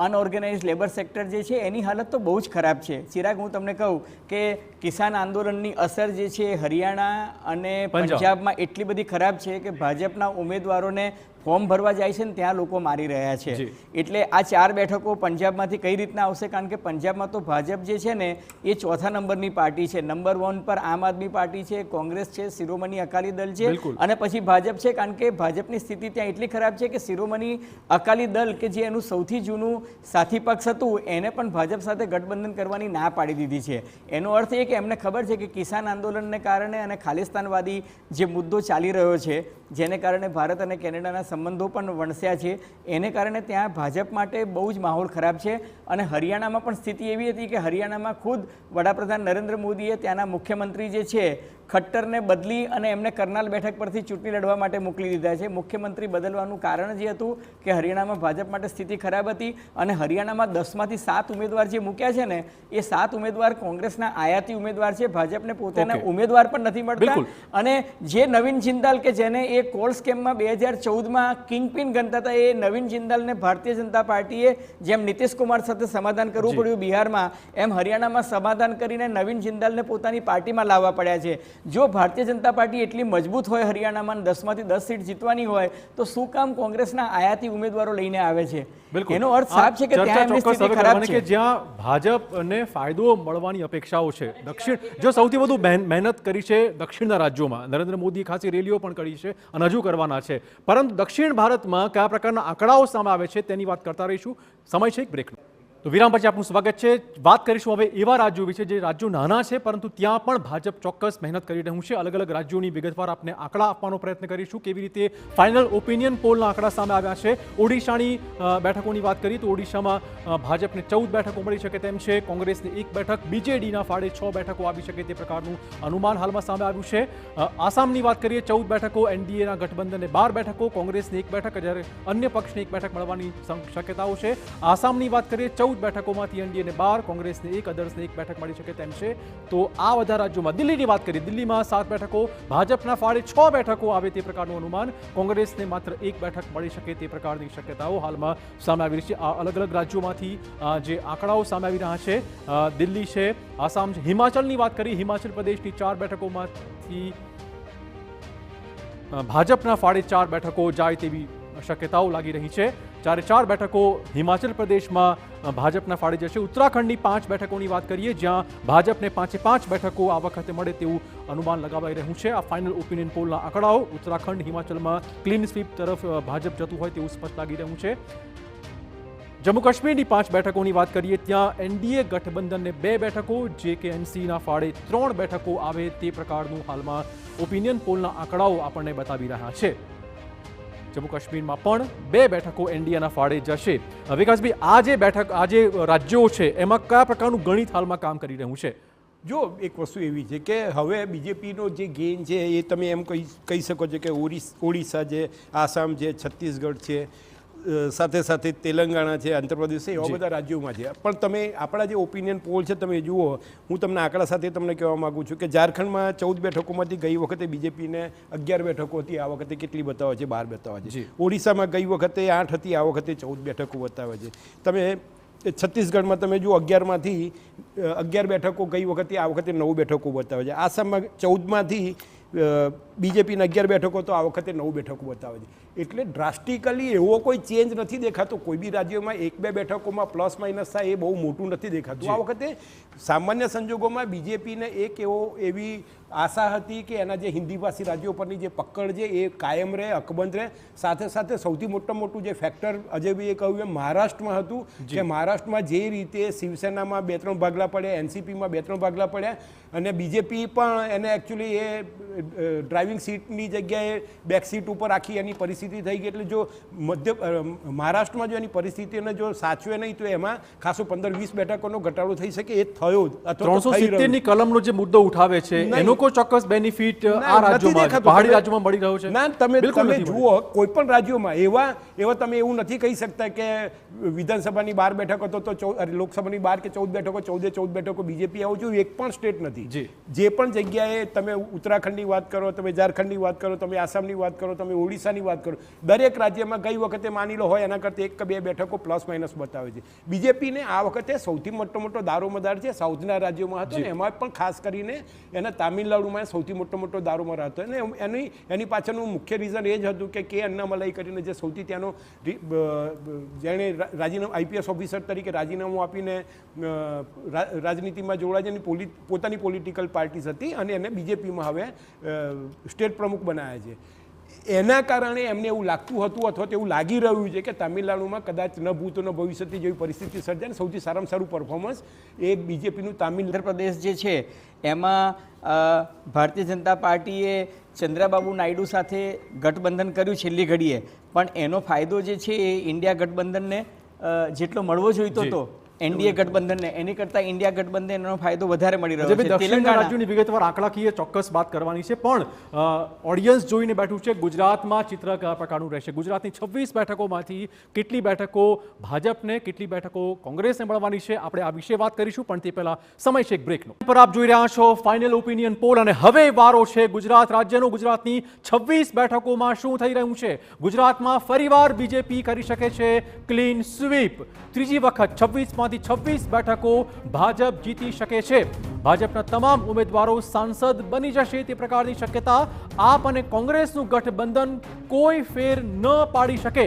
અનઓર્ગેનાઇઝ લેબર સેક્ટર જે છે એની હાલત તો બહુ જ ખરાબ છે. ચિરાગ, હું તમને કહું કે કિસાન આંદોલનની અસર જે છે હરિયાણા અને પંજાબમાં એટલી બધી ખરાબ છે કે ભાજપના ઉમેદવારોને ફોર્મ ભરવા જાય છે ને ત્યાં લોકો મારી રહ્યા છે. એટલે આ 4 બેઠકો પંજાબમાંથી કઈ રીતના આવશે? કારણ કે પંજાબમાં તો ભાજપ જે છે ને એ 4થા નંબરની પાર્ટી છે. નંબર 1 પર આમ આદમી પાર્ટી છે, કોંગ્રેસ છે, શિરોમણી અકાલી દળ છે અને પછી ભાજપ છે. કારણ કે ભાજપની સ્થિતિ ત્યાં એટલી ખરાબ છે કે શિરોમણી અકાલી દળ કે જે એનું સૌથી જૂનું સાથી પક્ષ હતું એને પણ ભાજપ સાથે ગઠબંધન કરવાની ના પાડી દીધી છે. એનો અર્થ એ કે એમને ખબર છે કે કિસાન આંદોલનને કારણે અને ખાલિસ્તાનવાદી જે મુદ્દો ચાલી રહ્યો છે, જેને કારણે ભારત અને કેનેડાના સંબંધો પણ વણસ્યા છે, એને કારણે ત્યાં ભાજપ માટે બહુ જ માહોલ ખરાબ છે. અને હરિયાણામાં પણ સ્થિતિ એવી હતી કે હરિયાણામાં ખુદ વડાપ્રધાન નરેન્દ્ર મોદીએ ત્યાંના મુખ્યમંત્રી જે છે ખટ્ટરને બદલી અને એમને કરનાલ બેઠક પરથી ચૂંટણી લડવા માટે મોકલી દીધા છે. મુખ્યમંત્રી બદલવાનું કારણ જે હતું કે હરિયાણામાં ભાજપ માટે સ્થિતિ ખરાબ હતી અને હરિયાણામાં 10માંથી 7 ઉમેદવાર જે મૂક્યા છે ને એ 7 ઉમેદવાર કોંગ્રેસના આયાતી ઉમેદવાર છે. ભાજપને પોતાના ઉમેદવાર પણ નથી મળતા. અને જે નવીન જિંદાલ કે જેને એ કોલ સ્કેમમાં 2014માં કિંગપિન ગણતા હતા, એ નવીન જિંદાલને ભારતીય જનતા પાર્ટીએ જેમ નીતિશ કુમાર સાથે સમાધાન કરવું પડ્યું બિહારમાં, એમ હરિયાણામાં સમાધાન કરીને નવીન જિંદાલને પોતાની પાર્ટીમાં લાવવા પડ્યા છે. જો ભારતીય જનતા પાર્ટી એટલી મજબૂત હોય હરિયાણામાં 10માંથી 10 સીટ જીતવાની હોય તો શું કામ કોંગ્રેસના આયાતી ઉમેદવારો લઈને આવે છે? એનો અર્થ સાફ છે કે ત્યાં એમની સ્થિતિ ખરાબ છે. જ્યાં ભાજપને ફાયદો મળવાની અપેક્ષાઓ છે, દક્ષિણ જો સૌથી વધુ મહેનત કરી છે દક્ષિણના રાજ્યોમાં, નરેન્દ્ર મોદી ખાસી રેલીઓ પણ કરી છે અને હજુ કરવાના છે, પરંતુ દક્ષિણ ભારતમાં કયા પ્રકારના આંકડાઓ સામે આવે છે તેની વાત કરતા રહીશું. સમય છે એક બ્રેકનો. તો વિરામ પછી આપનું સ્વાગત છે. વાત કરીશું હવે એવા રાજ્યો વિશે જે રાજ્યો નાના છે પરંતુ ત્યાં પણ ભાજપ ચોક્કસ મહેનત કરી રહ્યું છે. અલગ અલગ રાજ્યોની વિગતવાર આપને આંકડા આપવાનો પ્રયત્ન કરીશું. કેવી રીતે ફાઇનલ ઓપિનિયન પોલના આંકડા સામે આવ્યા છે. ઓડિશાની બેઠકોની વાત કરીએ તો ઓડિશામાં ભાજપને 14 બેઠકો મળી શકે તેમ છે. કોંગ્રેસને 1 બેઠક, બીજેડીના ફાળે 6 બેઠકો આવી શકે તે પ્રકારનું અનુમાન હાલમાં સામે આવ્યું છે. આસામની વાત કરીએ 14 બેઠકો, એનડીએના ગઠબંધનને 12 બેઠકો, કોંગ્રેસને 1 બેઠક જ્યારે અન્ય પક્ષને 1 બેઠક મળવાની શક્યતાઓ છે. આસામની વાત કરીએ 14 બેઠકોમાંથી એનડીએને 12, કોંગ્રેસને 1, અધર્સને 1 બેઠક મળી શકે તેમ છે. તો આ બધા રાજ્યોમાં દિલ્હીની વાત કરીએ, દિલ્હીમાં 7 બેઠકો, ભાજપના ફાળે 6 બેઠકો આવે તે પ્રકારનું અનુમાન, કોંગ્રેસને માત્ર 1 બેઠક મળી શકે તે પ્રકારની શક્યતાઓ હાલમાં સામે આવી રહી છે. આ અલગ અલગ રાજ્યોમાંથી જે આંકડાઓ સામે આવી રહ્યા છે, દિલ્હી છે, આસામ છે. હિમાચલની વાત કરીએ, હિમાચલ પ્રદેશની 4 બેઠકોમાંથી ભાજપના ફાળે 4 બેઠકો જાય તેવી શક્યતાઓ લાગી રહી છે. 4 બેઠકો હિમાચલ પ્રદેશમાં ભાજપના ફાળે જશે. ઉત્તરાખંડની 5 બેઠકોની વાત કરીએ, જ્યાં ભાજપને 5 બેઠકો આ વખતે મળે તેવું અનુમાન લગાવાઈ રહ્યું છે. આ ફાઇનલ ઓપિનિયન પોલના આંકડાઓ ઉત્તરાખંડ, હિમાચલમાં ક્લીન સ્વીપ તરફ ભાજપ જતું હોય તેવું સ્પષ્ટ લાગી રહ્યું છે. જમ્મુ કાશ્મીરની 5 બેઠકોની વાત કરીએ, ત્યાં એનડીએ ગઠબંધનને 2 બેઠકો, JKNCના ફાળે 3 બેઠકો આવે તે પ્રકારનું હાલમાં ઓપિનિયન પોલના આંકડાઓ આપણને બતાવી રહ્યા છે. જમ્મુ કાશ્મીરમાં પણ 2 બેઠકો એનડીએના ફાળે જશે. વિકાસભાઈ, આ જે રાજ્યો છે એમાં કયા પ્રકારનું ગણિત હાલમાં કામ કરી રહ્યું છે? જો એક વસ્તુ એવી છે કે હવે બીજેપીનો જે ગેઇન છે એ તમે એમ કહી શકો છો કે ઓડિશા છે, આસામ છે, છત્તીસગઢ છે, સાથે સાથે તેલંગાણા છે, આંધ્રપ્રદેશ છે, એવા બધા રાજ્યોમાં છે. પણ તમે આપણા જે ઓપિનિયન પોલ છે તમે જુઓ, હું તમને આંકડા સાથે તમને કહેવા માગું છું કે ઝારખંડમાં 14 બેઠકોમાંથી ગઈ વખતે બીજેપીને 11 બેઠકો હતી, આ વખતે કેટલી બતાવે છે? 12 બતાવે છે. ઓડિશામાં ગઈ વખતે 8 હતી, આ વખતે 14 બેઠકો બતાવે છે. તમે છત્તીસગઢમાં તમે જુઓ 11માંથી 11 બેઠકો ગઈ વખતે, આ વખતે 9 બેઠકો બતાવે છે. આસામમાં 14માંથી બીજેપીને 11 બેઠકો તો આ વખતે 9 બેઠકો બતાવે છે. એટલે ડ્રાસ્ટિકલી એવો કોઈ ચેન્જ નથી દેખાતો. કોઈ બી રાજ્યોમાં 1-2 બેઠકોમાં પ્લસ માઇનસ થાય એ બહુ મોટું નથી દેખાતું. આ વખતે સામાન્ય સંજોગોમાં બીજેપીને એવી આશા હતી કે એના જે હિન્દીભાષી રાજ્યો પરની જે પકડ છે એ કાયમ રહે, અકબંધ રહે. સાથે સાથે સૌથી મોટું જે ફેક્ટર અજયભાઈએ કહ્યું એમ મહારાષ્ટ્રમાં હતું કે મહારાષ્ટ્રમાં જે રીતે શિવસેનામાં 2-3 ભાગલા પડ્યા, એનસીપીમાં 2-3 ભાગલા પડ્યા અને બીજેપી પણ એને એકચ્યુઅલી એ ડ્રાઇવિંગ સીટની જગ્યાએ બેક સીટ ઉપર આખી એની પરિસ્થિતિ થઈ ગઈ. એટલે જો મહારાષ્ટ્રમાં જો એની પરિસ્થિતિને જો સાચવે નહીં તો એમાં ખાસો 15-20 બેઠકોનો ઘટાડો થઈ શકે. એ થયો જ. 370ની કલમનો જે મુદ્દો ઉઠાવે છે એનો કોઈ ચોક્કસ બેનિફિટ આ રાજ્યોમાં, પહાડી રાજ્યોમાં મળી રહ્યો છે? ના, તમે જુઓ કોઈ પણ રાજ્યોમાં એવા તમે એવું નથી કહી શકતા કે વિધાનસભાની 12 બેઠકો તો લોકસભાની 12 કે 14 બેઠકો, 14 બેઠકો બીજેપી આવું જોયું એક પણ સ્ટેટ નથી. જે પણ જગ્યાએ તમે ઉત્તરાખંડની વાત કરો, તમે ઝારખંડની વાત કરો, તમે આસામની વાત કરો, તમે ઓડિશાની વાત કરો, દરેક રાજ્યમાં ગઈ વખતે માની લો હોય એના કરતાં 1 કે 2 બેઠકો પ્લસ માઇનસ બતાવે છે. બીજેપીને આ વખતે સૌથી મોટો દારોમદાર છે સાઉથના રાજ્યોમાં હતો ને એમાં પણ ખાસ કરીને એના તામિલનાડુમાં સૌથી મોટો દારોમદાર હતો. અને એની પાછળનું મુખ્ય રીઝન એ જ હતું કે અન્નામલાઈ કરીને જે સૌથી ત્યાંનો જેણે રાજીનામું આઈપીએસ ઓફિસર તરીકે રાજીનામું આપીને રાજનીતિમાં જોડાય છે, પોતાની પોલિટિકલ પાર્ટીઝ હતી અને એને બીજેપીમાં હવે સ્ટેટ પ્રમુખ બનાવ્યા છે. એના કારણે એમને એવું લાગતું હતું અથવા તો એવું લાગી રહ્યું છે કે તામિલનાડુમાં કદાચ ન ભૂત ન ભવિષ્યથી જેવી પરિસ્થિતિ સર્જાય. સૌથી સારામાં સારું પરફોર્મન્સ એ બીજેપીનું આંધ્ર પ્રદેશ જે છે એમાં ભારતીય જનતા પાર્ટીએ ચંદ્રાબાબુ નાયડુ સાથે ગઠબંધન કર્યું છેલ્લી ઘડીએ, પણ એનો ફાયદો જે છે એ ઇન્ડિયા ગઠબંધનને જેટલો મળવો જોઈતો હતો એનડીએ ગઠબંધનને એની કરતાં ઇન્ડિયા ગઠબંધનનો ફાયદો વધારે મળી રહ્યો છે. દક્ષિણના રાજ્યોની વિગતવાર આંકડાકીય ચોક્કસ વાત કરવાની છે, પણ ઓડિયન્સ જોઈને બેઠું છે ગુજરાતમાં ચિત્ર કયા પ્રકારનું રહેશે. ગુજરાતની 26 બેઠકોમાંથી કેટલી બેઠકો ભાજપને, કેટલી બેઠકો કોંગ્રેસને મળવાની છે, આપણે આ વિશે વાત કરીશું. પણ તે પહેલા સમય છે એક બ્રેકનો. પર આપ જોઈ રહ્યા છો ફાઇનલ ઓપિનિયન પોલ અને હવે વારો છે ગુજરાત રાજ્યનો. ગુજરાતની 26 બેઠકોમાં શું થઈ રહ્યું છે? ગુજરાતમાં ફરીવાર બીજેપી કરી શકે છે ક્લીન સ્વીપ. ત્રીજી વખત 26 બેઠકો ભાજપ જીતી શકે છે. ભાજપના તમામ ઉમેદવારો સાંસદ બની જશે તે પ્રકારની શક્યતા. આપ અને કોંગ્રેસનું ગઠબંધન કોઈ ફેર ન પાડી શકે.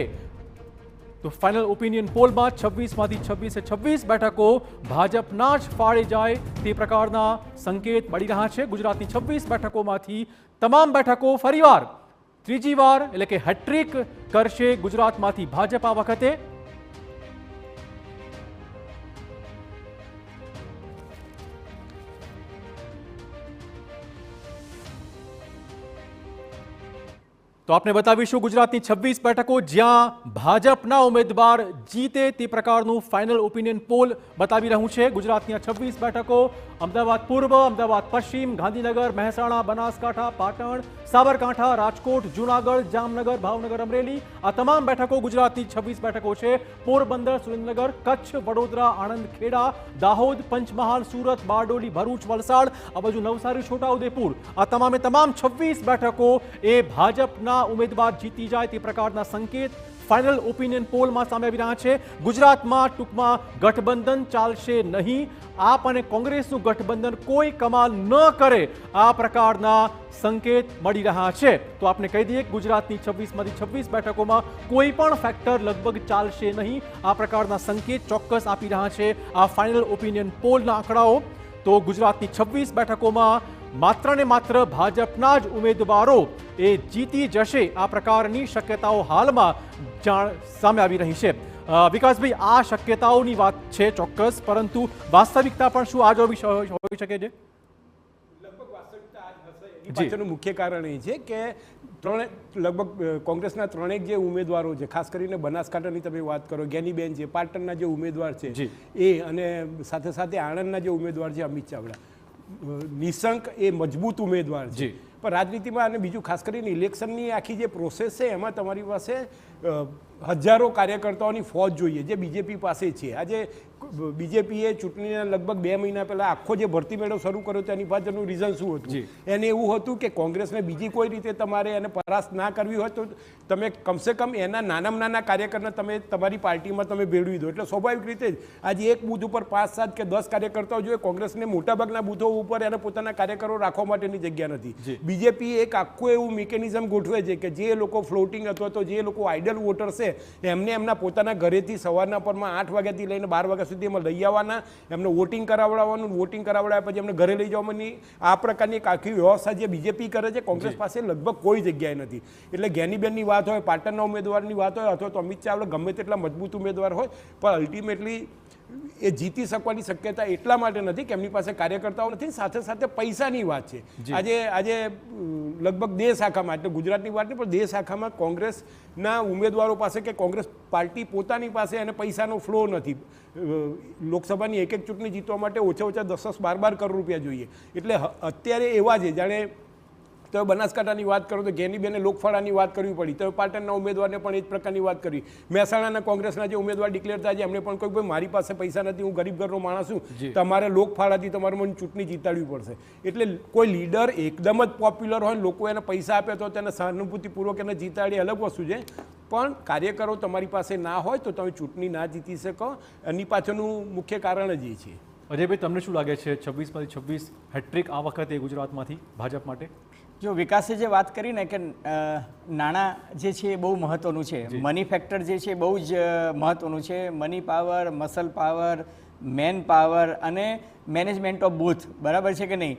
તો ફાઇનલ ઓપિનિયન પોલમાં 26 બેઠકો ભાજપના જ ફાળે જાય તે પ્રકારના સંકેત મળી રહ્યા છે. ગુજરાતની 26 બેઠકોમાંથી તમામ બેઠકો ફરીવાર ત્રીજી વાર એટલે કે હેટ્રિક કરશે ગુજરાતમાંથી ભાજપ આ વખતે. તો આપને બતાવીશું ગુજરાતની 26 બેઠકો જ્યાં ભાજપના ઉમેદવાર જીતે તે પ્રકારનું ફાઇનલ ઓપિનિયન પોલ બતાવી રહ્યું છે. ગુજરાતની 26 બેઠકો અમદાવાદ પૂર્વ, અમદાવાદ પશ્ચિમ, ગાંધીનગર, મહેસાણા, બનાસકાંઠા, પાટણ, સાબરકાંઠા, રાજકોટ, જૂનાગઢ, જામનગર, ભાવનગર, અમરેલી આ તમામ બેઠકો ગુજરાતની 26 બેઠકો છે. પોરબંદર, સુરેન્દ્રનગર, કચ્છ, વડોદરા, આણંદ, ખેડા, દાહોદ, પંચમહાલ, સુરત, બારડોલી, ભરૂચ, વલસાડ, આ બાજુ નવસારી, છોટાઉદેપુર આ તમામે તમામ 26 બેઠકો એ ભાજપના ઉમેદવાર જીતી જાય તે પ્રકારના સંકેત ફાઇનલ ઓપિનિયન પોલમાં સામે આવી રહ્યા છે. ગુજરાતમાં ટૂંકમાં ગઠબંધન ચાલશે નહીં. આપ અને કોંગ્રેસનું ગઠબંધન કોઈ કમાલ ન કરે આ પ્રકારના સંકેત મળી રહ્યા છે. તો આપને કહી દઈએ કે ગુજરાતની 26માંથી 26 બેઠકોમાં કોઈ પણ ફેક્ટર લગભગ ચાલશે નહીં આ પ્રકારના સંકેત ચોક્કસ આપી રહ્યા છે આ ફાઇનલ ઓપિનિયન પોલના આંકડાઓ. તો ગુજરાતની 26 બેઠકોમાં માત્ર ને માત્ર ભાજપના જ ઉમેદવારો એ જીતી જશે આ પ્રકારની શક્યતાઓ હાલમાં સામે આવી રહી છે. વિકાસભાઈ, આ શક્યતાઓની વાત છે ચોક્કસ, પરંતુ વાસ્તવિકતા પણ શું આજ હોઈ શકે છે? પાછળનું મુખ્ય કારણ એ છે કે લગભગ કોંગ્રેસના ત્રણેક જે ઉમેદવારો છે, ખાસ કરીને બનાસકાંઠાની તમે વાત કરો, જ્ઞાનીબેન છે, પાટણના જે ઉમેદવાર છે એ, અને સાથે સાથે આણંદના જે ઉમેદવાર છે અમિત ચાવડા, નિશંક એ મજબૂત ઉમેદવાર છે. પણ રાજનીતિમાં અને બીજું ખાસ કરીને ઇલેક્શનની આખી જે પ્રોસેસ છે એમાં તમારી પાસે હજારો કાર્યકર્તાઓની ફોજ જોઈએ જે બીજેપી પાસે છે. આજે બીજેપીએ ચૂંટણીના લગભગ 2 મહિના પહેલાં આખો જે ભરતી મેળો શરૂ કર્યો તેની પાછળનું રીઝન શું હતું? એને એવું હતું કે કોંગ્રેસને બીજી કોઈ રીતે તમારે એને પરાસ્ત ના કરવી હોય તો તમે કમસે કમ એના નાનામાં નાના કાર્યકરને તમે તમારી પાર્ટીમાં તમે ભેળવી દો. એટલે સ્વાભાવિક રીતે જ આજે એક બૂથ ઉપર 5, 7 કે 10 કાર્યકર્તાઓ જોઈએ. કોંગ્રેસને મોટાભાગના બૂથો ઉપર એને પોતાના કાર્યકરો રાખવા માટેની જગ્યા નથી. બીજેપી એક આખું એવું મિકેનિઝમ ગોઠવે છે કે જે લોકો ફ્લોટિંગ અથવા તો જે લોકો આઈડલ વોટર છે એમને એમના પોતાના ઘરેથી સવારના પરમાં 8 વાગ્યાથી લઈને 12 વાગ્યા સુધી એમાં લઈ આવવાના, એમને વોટિંગ કરાવડાવવાનું, વોટિંગ કરાવડાવ્યા પછી એમને ઘરે લઈ જવાની આ પ્રકારની એક આખી વ્યવસ્થા જે બીજેપી કરે છે કોંગ્રેસ પાસે લગભગ કોઈ જગ્યાએ નથી. એટલે જ્ઞાનીબેનની વાત હોય, પાટણના ઉમેદવારની વાત હોય અથવા તો અમિત ચાવડા ગમે તેટલા મજબૂત ઉમેદવાર હોય પણ અલ્ટિમેટલી એ જીતી શકવાની શક્યતા એટલા માટે નથી કે એમની પાસે કાર્યકર્તાઓ નથી, સાથે સાથે પૈસાની વાત છે. આજે લગભગ દેશ આખામાં, એટલે ગુજરાતની વાત નહીં પણ દેશ આખામાં કોંગ્રેસના ઉમેદવારો પાસે કે કોંગ્રેસ પાર્ટી પોતાની પાસે એને પૈસાનો ફ્લો નથી. લોકસભાની એક ચૂંટણી જીતવા માટે ઓછા 10-12 કરોડ રૂપિયા જોઈએ. એટલે અત્યારે એવા છે જાણે તો બનાસકાંઠાની વાત કરો તો જ્ઞાનીબેને લોકફાળાની વાત કરવી પડી, તો પાટણના ઉમેદવારને પણ એ જ પ્રકારની વાત કરવી. મહેસાણાના કોંગ્રેસના જે ઉમેદવાર ડિક્લેર થાય છે એમને પણ કોઈ ભાઈ મારી પાસે પૈસા નથી, હું ગરીબ ઘરનો માણસ છું, તમારે લોકફાળાથી તમારે મને ચૂંટણી જીતાડવી પડશે. એટલે કોઈ લીડર એકદમ જ પોપ્યુલર હોય, લોકો એને પૈસા આપે તો તેને સહાનુભૂતિપૂર્વક એને જીતાડી અલગ વસ્તુ છે, પણ કાર્યકરો તમારી પાસે ના હોય તો તમે ચૂંટણી ના જીતી શકો. એની પાછળનું મુખ્ય કારણ જ એ છે. અજયભાઈ, તમને શું લાગે છે 26માંથી 26 હેટ્રિક આ વખતે ગુજરાતમાંથી ભાજપ માટે? જો વિકાસે જે વાત કરી ને કે નાણાં જે છે એ બહુ મહત્ત્વનું છે, મની ફેક્ટર જે છે બહુ જ મહત્ત્વનું છે. Money power, muscle power, man power અને મેનેજમેન્ટ ઓફ બૂથ, બરાબર છે કે નહીં?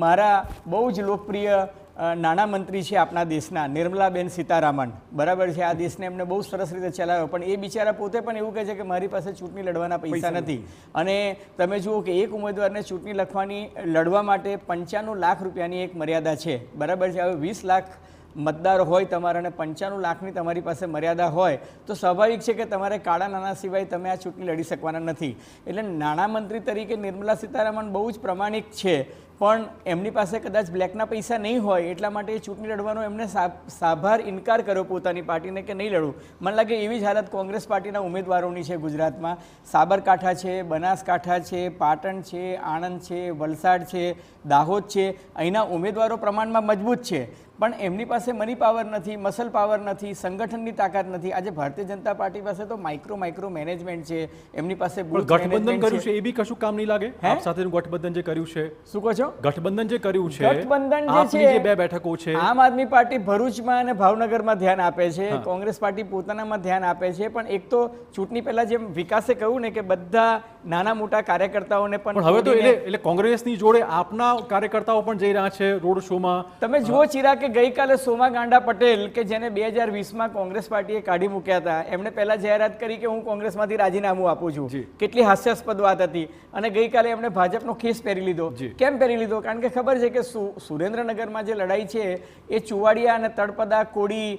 મારા બહુ જ લોકપ્રિય નાણામંત્રી છે આપણા દેશના નિર્મલાબેન સીતારામન, બરાબર છે. આ દેશને એમને બહુ સરસ રીતે ચલાવ્યો, પણ એ બિચારા પોતે પણ એવું કહે છે કે મારી પાસે ચૂંટણી લડવાના પૈસા નથી. અને તમે જુઓ કે એક ઉમેદવારને ચૂંટણી લડવા માટે 95 લાખ રૂપિયાની એક મર્યાદા છે, બરાબર છે. હવે 20 લાખ મતદાર હોય તમારા અને 95 લાખની તમારી પાસે મર્યાદા હોય તો સ્વાભાવિક છે કે તમારે કાળા નાણાં સિવાય તમે આ ચૂંટણી લડી શકવાના નથી. એટલે નાણામંત્રી તરીકે નિર્મલા સીતારામન બહુ જ પ્રમાણિક છે, પણ એમની પાસે કદાચ બ્લેકના પૈસા નહીં હોય એટલા માટે એ ચૂંટણી લડવાનો એમને સાભાર ઇનકાર કર્યો પોતાની પાર્ટીને કે નહીં લડવું. મને લાગે એવી જ હાલત કોંગ્રેસ પાર્ટીના ઉમેદવારોની છે ગુજરાતમાં. સાબરકાંઠા છે, બનાસકાંઠા છે, પાટણ છે, આણંદ છે, વલસાડ છે, દાહોદ છે, અહીંના ઉમેદવારો પ્રમાણમાં મજબૂત છે, પણ એમની પાસે મની પાવર નથી, મસલ પાવર નથી, સંગઠનની તાકાત નથી. આજે ભારતીય જનતા પાર્ટી પાસે તો માઇક્રો મેનેજમેન્ટ છે, એમની પાસે ગઠબંધન કર્યું છે એ બી કશું કામ નહીં લાગે? આપ સાથેનું ગઠબંધન જે કર્યું છે, શું કહો છો? ગઠબંધન જે કર્યું છે, ગઠબંધન જે છે 2 બેઠકો છે, આમ આદમી પાર્ટી ભરૂચમાં અને ભાવનગરમાં ધ્યાન આપે છે, કોંગ્રેસ પાર્ટી પોતાનામાં ધ્યાન આપે છે. પણ એક તો ચૂંટણી પહેલા જેમ વિકાસે કહ્યું ને કે બધા નાના મોટા કાર્યકર્તાઓને પણ હવે તો એટલે કોંગ્રેસની જોડે આપના કાર્યકર્તાઓ પણ જઈ રહ્યા છે રોડ શોમાં. તમે જુઓ ચિરાગ કે ગઈકાલે સોમા ગાંડા પટેલ કે જેને 2020માં કોંગ્રેસ પાર્ટીએ કાઢી મૂક્યા હતા, એમણે પહેલા જાહેરાત કરી કે હું કોંગ્રેસમાંથી રાજીનામું આપું છું. કેટલી હાસ્યાસ્પદ વાત હતી. અને ગઈકાલે એમણે ભાજપનો ખેસ પહેરી લીધો. કેમ પહેરી લઈ લીધો, કારણ કે ખબર છે કે સુરેન્દ્રનગરમાં જે લડાઈ છે એ ચુવાડિયા અને તળપદા કોળી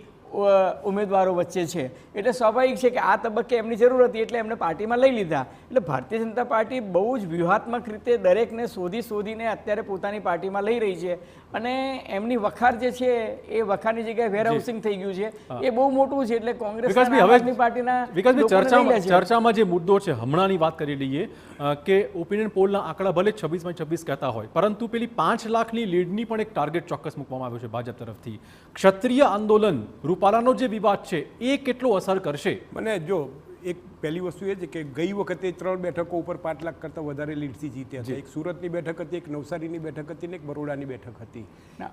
ઉમેદવારો વચ્ચે છે, એટલે સ્વાભાવિક છે કે આ તબક્કે એમની જરૂર હતી એટલે એમને પાર્ટીમાં લઈ લીધા. એટલે ભારતીય જનતા પાર્ટી બહુ જ વ્યૂહાત્મક રીતે દરેકને શોધીને અત્યારે પોતાની પાર્ટીમાં લઈ રહી છે, અને એમની વખાર જે છે એ વખારની જગ્યાએ વેરહાઉસિંગ થઈ ગયું છે, એ બહુ મોટું છે. એટલે કોંગ્રેસ આમ પાર્ટીના ચર્ચામાં જે મુદ્દો છે હમણાંની વાત કરી લઈએ કે ઓપિનિયન પોલના આંકડા ભલે 26 કહેતા હોય, પરંતુ પેલી 5 લાખની લીડની પણ એક ટાર્ગેટ ચોક્કસ મૂકવામાં આવ્યો છે ભાજપ તરફથી. ક્ષત્રિય આંદોલન, રૂપાલાનો જે વિવાદ છે એ કેટલો અસર કરશે? મને જો એક પહેલી વસ્તુ એ છે કે ગઈ વખતે 3 બેઠકો ઉપર 5 લાખ કરતાં વધારે લીડથી જીત્યા છે. એક સુરતની બેઠક હતી, એક નવસારીની બેઠક હતી, ને એક બરોડાની બેઠક હતી.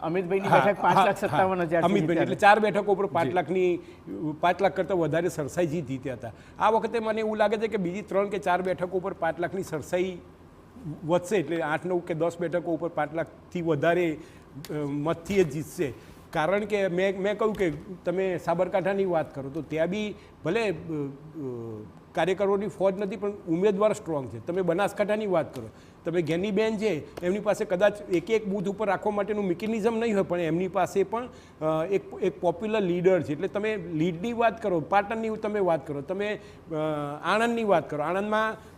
અમિતભાઈની બેઠક 5,57,000 અમિતભાઈ એટલે 4 બેઠકો ઉપર 5 લાખ કરતાં વધારે સરસાઈજી જીત્યા હતા. આ વખતે મને એવું લાગે છે કે બીજી 3 કે 4 બેઠકો ઉપર 5 લાખની સરસાઈ વધશે, એટલે 8, 9 કે 10 બેઠકો ઉપર 5 લાખથી વધારે મતથી જ જીતશે. કારણ કે મેં કહ્યું કે તમે સાબરકાંઠાની વાત કરો તો ત્યાં બી ભલે કાર્યકરોની ફોજ નથી પણ ઉમેદવાર સ્ટ્રોંગ છે. તમે બનાસકાંઠાની વાત કરો, તમે જ્ઞાનીબેન છે એમની પાસે કદાચ એક બૂથ ઉપર રાખવા માટેનું મિકેનિઝમ નહીં હોય, પણ એમની પાસે પણ એક પોપ્યુલર લીડર છે. એટલે તમે લીડની વાત કરો, પાટણની તમે વાત કરો, તમે આણંદની વાત કરો, આણંદમાં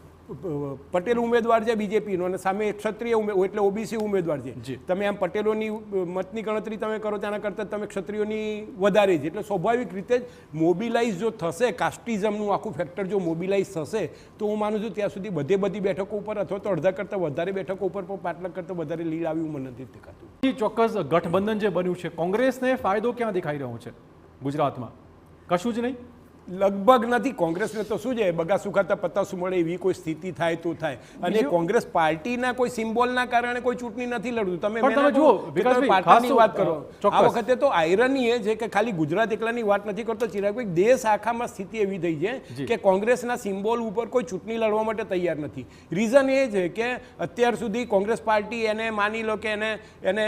પટેલ ઉમેદવાર છે બીજેપીનો અને સામે ક્ષત્રિય એટલે ઓબીસી ઉમેદવાર છે. તમે આમ પટેલોની મતની ગણતરી તમે કરો તેના કરતાં તમે ક્ષત્રિયોની વધારે છે. એટલે સ્વાભાવિક રીતે જ મોબિલાઇઝ જો થશે, કાસ્ટિઝમનું આખું ફેક્ટર જો મોબિલાઇઝ થશે તો હું માનું છું ત્યાં સુધી બધી બેઠકો ઉપર અથવા તો અડધા કરતાં વધારે બેઠકો ઉપર પણ 5 લાખ કરતાં વધારે લીડ આવ્યું મને નથી દેખાતું. ચોક્કસ ગઠબંધન જે બન્યું છે, કોંગ્રેસને ફાયદો ક્યાં દેખાઈ રહ્યો છે ગુજરાતમાં? કશું જ નહીં, લગભગ નથી. કોંગ્રેસને તો શું છે, બગા સુખાતા પત્તા મળે એવી કોઈ સ્થિતિ થાય તો થાય. અને કોંગ્રેસ પાર્ટીના કોઈ સિમ્બોલના કારણે કોઈ ચૂંટણી નથી લડતું. તમે પાર્ટીની વાત કરો, આ વખતે તો આયરની એ છે કે ખાલી ગુજરાત એકલાની વાત નથી કરતો ચિરાગભાઈ, દેશ આખામાં સ્થિતિ એવી થઈ છે કે કોંગ્રેસના સિમ્બોલ ઉપર કોઈ ચૂંટણી લડવા માટે તૈયાર નથી. રીઝન એ છે કે અત્યાર સુધી કોંગ્રેસ પાર્ટી એને માની લો કે એને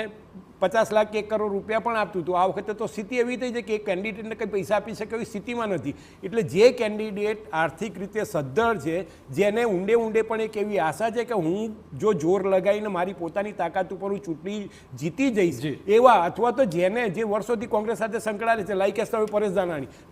50 લાખ કે 1 કરોડ રૂપિયા પણ આપતું હતું. આ વખતે તો સ્થિતિ એવી થઈ છે કે એક કેન્ડિડેટને કંઈ પૈસા આપી શકે એવી સ્થિતિમાં નથી. એટલે જે કેન્ડિડેટ આર્થિક રીતે સદ્ધર છે, જેને ઊંડે પણ એક એવી આશા છે કે હું જો જોર લગાવીને મારી પોતાની તાકાત ઉપર હું ચૂંટણી જીતી જઈશ, એવા અથવા તો જે વર્ષોથી કોંગ્રેસ સાથે સંકળાયેલ છે, લાઈક એસ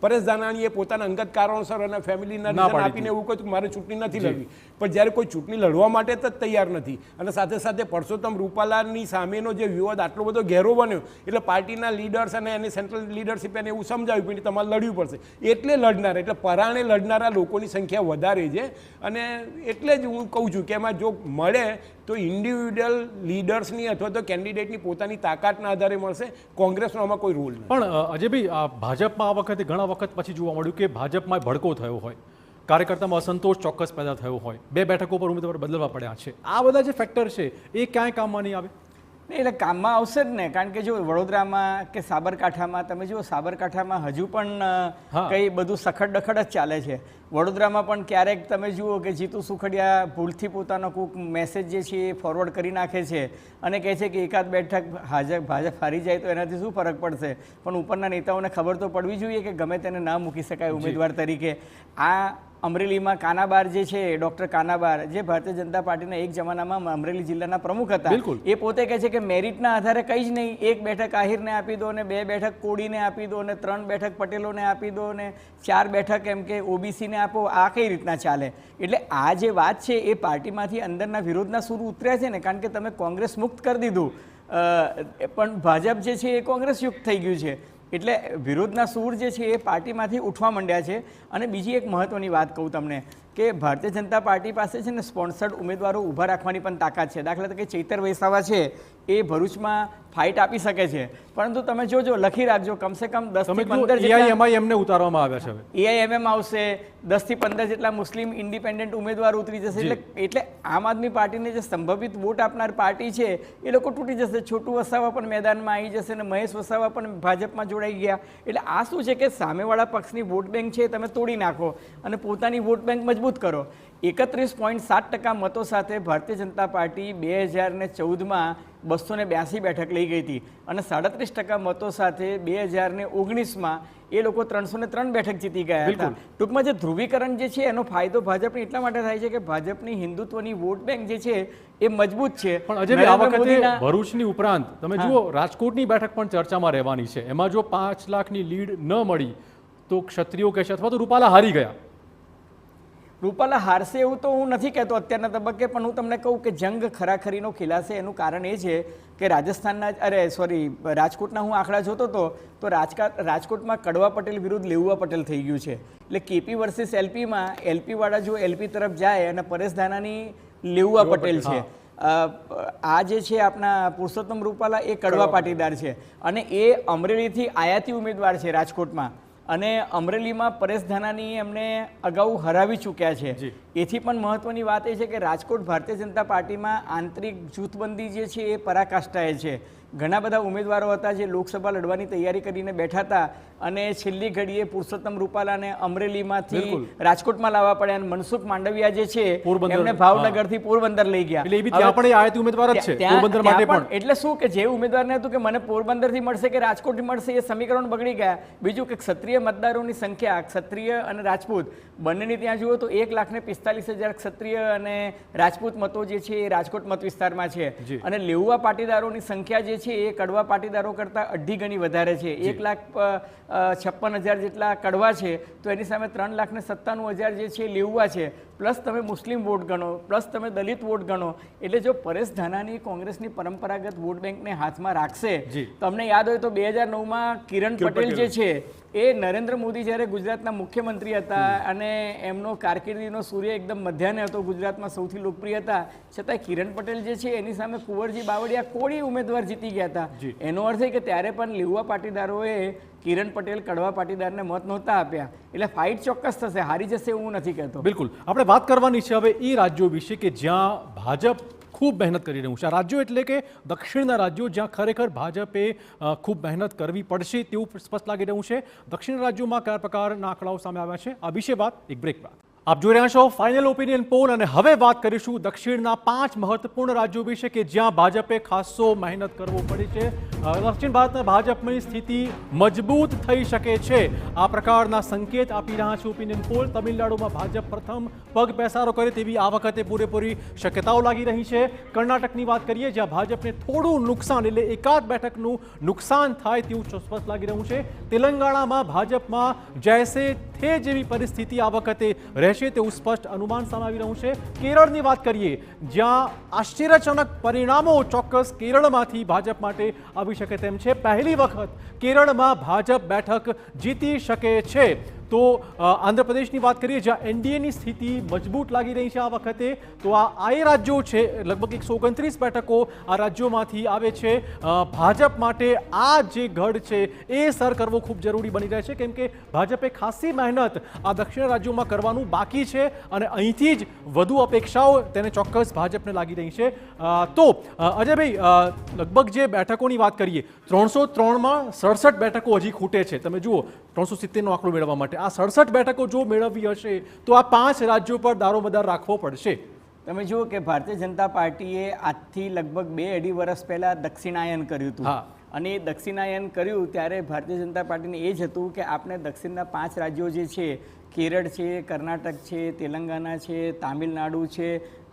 પરેશ ધાનાણીએ પોતાના અંગત કારણોસર અને ફેમિલીના રીઝન આપીને એવું કહ્યું કે મારે ચૂંટણી નથી લડવી. પણ જ્યારે કોઈ ચૂંટણી લડવા માટે જ તૈયાર નથી અને સાથે પરસોત્તમ રૂપાલાની સામેનો જે વિવાદ આટલો બધો ઘેરો બન્યો એટલે પાર્ટીના લીડર્સ અને એની સેન્ટ્રલ લીડરશીપ એને એવું સમજાવ્યું કે તમારે લડવું પડશે. એટલે લડનારા, એટલે પરાણે લડનારા લોકોની સંખ્યા વધારે છે. અને એટલે જ હું કહું છું કે એમાં જો મળે તો ઇન્ડિવિડ્યુઅલ લીડર્સની અથવા તો કેન્ડિડેટની પોતાની તાકાતના આધારે મળશે. કોંગ્રેસનો આમાં કોઈ રોલ નથી. પણ અજયભાઈ, ભાજપમાં આ વખતે ઘણા વખત પછી જોવા મળ્યું કે ભાજપમાં ભડકો થયો હોય, કાર્યકર્તામાં અસંતોષ ચોક્કસ પેદા થયો હોય, 2 બેઠકો પર ઉમેદવાર બદલવા પડ્યા છે. આ બધા જે ફેક્ટર છે એ ક્યાંય કામમાં નહીં આવે? એટલે કામમાં આવશે જ ને, કારણ કે જો વડોદરામાં કે સાબરકાંઠામાં તમે જુઓ, સાબરકાંઠામાં હજુ પણ કંઈ બધું સખડ દખડ જ ચાલે છે. વડોદરામાં પણ ક્યારેક તમે જુઓ કે જીતુ સુખડિયા ભૂલથી પોતાનો કોઈક મેસેજ જે છે એ ફોરવર્ડ કરી નાખે છે અને કહે છે કે એકાદ બેઠક ભાજપ હારી જાય તો એનાથી શું ફરક પડશે, પણ ઉપરના નેતાઓને ખબર તો પડવી જોઈએ કે ગમે તેને ના મૂકી શકાય ઉમેદવાર તરીકે. આ અમરેલીમાં કાનાબાર જે છે, ડૉક્ટર કાનાબાર, જે ભારતીય જનતા પાર્ટીના એક જમાનામાં અમરેલી જિલ્લાના પ્રમુખ હતા, એ પોતે કહે છે કે મેરિટના આધારે કંઈ જ નહીં, 1 બેઠક આહિરને આપી દો અને 2 બેઠક કોડીને આપી દો અને 3 બેઠક પટેલોને આપી દો અને 4 બેઠક એમ કે ઓબીસીને આપો. આ કઈ રીતના ચાલે? એટલે આ જે વાત છે એ પાર્ટીમાંથી અંદરના વિરોધના સૂર ઉતર્યા છે ને, કારણ કે તમે કોંગ્રેસ મુક્ત કરી દીધું પણ ભાજપ જે છે એ કોંગ્રેસ યુક્ત થઈ ગયું છે. એટલે વિરોધના સૂર જે છે એ પાર્ટીમાંથી ઉઠવા માંડ્યા છે. અને બીજી એક મહત્ત્વની વાત કહું તમને કે ભારતીય જનતા પાર્ટી પાસે છે ને સ્પોન્સર્ડ ઉમેદવારો ઊભા રાખવાની પણ તાકાત છે. દાખલા તરીકે ચૈતર વૈસાવા છે એ ભરૂચમાં ફાઇટ આપી શકે છે, પરંતુ તમે જોજો, લખી રાખજો, કમસે કમ 10 થી 15 એઆઈએમઆઈને ઉતારવામાં આવ્યા છે. એઆઈએમએમ આવશે, 10 થી 15 જેટલા મુસ્લિમ ઇન્ડિપેન્ડન્ટ ઉમેદવાર ઉતરી જશે. એટલે આમ આદમી પાર્ટીને જે સંભવિત વોટ આપનાર પાર્ટી છે એ લોકો તૂટી જશે. છોટુ વસાવા પણ મેદાનમાં આવી જશે અને મહેશ વસાવા પણ ભાજપમાં જોડાઈ ગયા. એટલે આ શું છે કે સામેવાળા પક્ષની વોટ બેંક છે તમે તોડી નાખો અને પોતાની વોટ બેંક મજબૂત કરો. 31.7% મતો સાથે ભારતીય જનતા પાર્ટી 2014માં 282 બેઠક લઈ ગઈ હતી અને 37% મતો સાથે 2019માં એ લોકો 303 બેઠક જીતી ગયા હતા. ટૂંકમાં જે ધ્રુવીકરણ જે છે એનો ફાયદો ભાજપને એટલા માટે થાય છે કે ભાજપની હિન્દુત્વની વોટ બેંક જે છે એ મજબૂત છે. પણ અજય આ વખતે ભરૂચની ઉપરાંત તમે જુઓ રાજકોટની બેઠક પણ ચર્ચામાં રહેવાની છે. એમાં જો 5 લાખની લીડ ન મળી તો ક્ષત્રિયો કહેશે અથવા તો રૂપાલા હારી ગયા. રૂપાલા હારશે એવું તો હું નથી કહેતો અત્યારના તબક્કે, પણ હું તમને કહું કે જંગ ખરાખરીનો ખીલાશે. એનું કારણ એ છે કે રાજકોટના હું આંકડા જોતો હતો તો રાજકોટમાં કડવા પટેલ વિરુદ્ધ લેઉવા પટેલ થઈ ગયું છે. એટલે કેપી વર્સિસ એલપીમાં એલપીવાળા જો એલપી તરફ જાય અને પરેશ ધાનાની લેઉવા પટેલ છે. આ જે છે આપણા પુરુષોત્તમ રૂપાલા એ કડવા પાટીદાર છે અને એ અમરેલીથી આયાતી ઉમેદવાર છે રાજકોટમાં, અને અમરેલીમાં પરેશ ધાનાની એમને અગાઉ હરાવી ચૂક્યા છે. એથી પણ મહત્વની વાત એ છે કે રાજકોટ ભારતીય જનતા પાર્ટીમાં આંતરિક જૂથબંધી જે છે એ પરાકાષ્ઠાએ છે. ઘણા બધા ઉમેદવારો હતા જે લોકસભા લડવાની તૈયારી કરીને બેઠા હતા અને છેલ્લી ઘડીએ પુરુષોત્તમ રૂપાલાને અમરેલીમાંથી રાજકોટમાં લાવવા પડ્યા અને મનસુખ માંડવિયા જે છે એમને ભાવનગરથી પોરબંદર લઈ ગયા. એટલે શું કે જે ઉમેદવારને હતું કે મને પોરબંદરથી મળશે કે રાજકોટથી મળશે એ સમીકરણ બગડી ગયા. બીજું કે ક્ષત્રિય મતદારોની સંખ્યા ક્ષત્રિય અને રાજપૂત બંનેની ત્યાં જુઓ તો 1,45,000 ક્ષત્રિય અને રાજપૂત મતો જે છે એ રાજકોટ મત વિસ્તારમાં છે અને લેઉવા પાટીદારોની સંખ્યા જે છે એ કડવા પાટીદારો કરતાં 2.5 ગણી વધારે છે. 1,56,000 જેટલા કડવા છે તો એની સામે 3,97,000 જે છે લેઉવા છે. પ્લસ તમે મુસ્લિમ વોટ ગણો, પ્લસ તમે દલિત વોટ ગણો. એટલે જો પરેશ ધાનાની કોંગ્રેસની પરંપરાગત વોટ બેંકને હાથમાં રાખશે, તમને યાદ હોય તો 2009માં કિરણ પટેલ જે છે એ નરેન્દ્ર મોદી જ્યારે ગુજરાતના મુખ્યમંત્રી હતા અને એમનો કારકિર્દીનો સૂર્ય એકદમ મધ્યાહને હતો, ગુજરાતમાં સૌથી લોકપ્રિય હતા, છતાં કિરણ પટેલ જે છે એની સામે કુંવરજી બાવળિયા કોળી ઉમેદવાર જીતી ગયા હતા. એનો અર્થ એ કે ત્યારે પણ લેઉવા પાટીદારોએ કિરણ પટેલ કડવા પાટીદારને મત નહોતા આપ્યા. એટલે ફાઇટ ચોક્કસ થશે, હારી જશે એવું નથી કહેતો. બિલકુલ, આપણે વાત કરવાની છે હવે એ રાજ્યો વિશે કે જ્યાં ભાજપ ખૂબ મહેનત કરી રહ્યું છે. આ રાજ્યો એટલે કે દક્ષિણના રાજ્યો જ્યાં ખરેખર ભાજપે ખૂબ મહેનત કરવી પડશે તેવું સ્પષ્ટ લાગી રહ્યું છે. દક્ષિણ રાજ્યોમાં કયા પ્રકારના આંકડાઓ સામે આવ્યા છે આ વિશે વાત એક બ્રેક બાદ. આપ જોઈ રહ્યા છો ફાઇનલ ઓપિનિયન પોલ અને હવે વાત કરીશું દક્ષિણના 5 મહત્વપૂર્ણ રાજ્યો વિશે કે જ્યાં ભાજપે ખાસો મહેનત કરવો પડી છે. દક્ષિણ ભારતના ભાજપની સ્થિતિ મજબૂત થઈ શકે છે આ પ્રકારના સંકેત આપી રહ્યા છે ઓપિનિયન પોલ. તમિલનાડુમાં ભાજપ પ્રથમ પગ પેસારો કરે તેવી આ વખતે પૂરેપૂરી શક્યતાઓ લાગી રહી છે. કર્ણાટકની વાત કરીએ જ્યાં ભાજપને થોડું નુકસાન એટલે એકાદ બેઠકનું નુકસાન થાય તેવું સ્પષ્ટ લાગી રહ્યું છે. તેલંગાણામાં ભાજપમાં જૈસે થે જેવી પરિસ્થિતિ આ વખતે રહેશે તેવું સ્પષ્ટ અનુમાન સામે આવી રહ્યું છે. કેરળની વાત કરીએ જ્યાં આશ્ચર્યજનક પરિણામો ચોક્કસ કેરળમાંથી ભાજપ માટે આવી શકે તેમ છે. પહેલી વખત કેરળમાં ભાજપ બેઠક જીતી શકે છે. તો આંધ્રપ્રદેશની વાત કરીએ જ્યાં એનડીએની સ્થિતિ મજબૂત લાગી રહી છે આ વખતે. તો આ એ રાજ્યો છે, લગભગ 129 બેઠકો આ રાજ્યોમાંથી આવે છે. ભાજપ માટે આ જે ગઢ છે એ સર કરવો ખૂબ જરૂરી બની રહે છે કેમ કે ભાજપે ખાસી મહેનત આ દક્ષિણ રાજ્યોમાં કરવાનું બાકી છે અને અહીંથી જ વધુ અપેક્ષાઓ તેને ચોક્કસ ભાજપને લાગી રહી છે. તો અજયભાઈ, લગભગ જે બેઠકોની વાત કરીએ 303માં 67 બેઠકો હજી ખૂટે છે. તમે જુઓ 370નો આંકડો મેળવવા માટે આ 67 બેઠકો જો મેળવવી હશે તો આ 5 રાજ્યો પર દારોમદાર રાખવો પડશે. તમે જુઓ કે ભારતીય જનતા પાર્ટીએ આજથી લગભગ 2-2.5 વર્ષ પહેલા દક્ષિણાયન કર્યું હતું અને એ દક્ષિણાયન કર્યું ત્યારે ભારતીય જનતા પાર્ટીને એ જ હતું કે આપણે દક્ષિણના 5 રાજ્યો જે છે કેરળ છે, કર્ણાટક છે, તેલંગાના છે, તામિલનાડુ છે,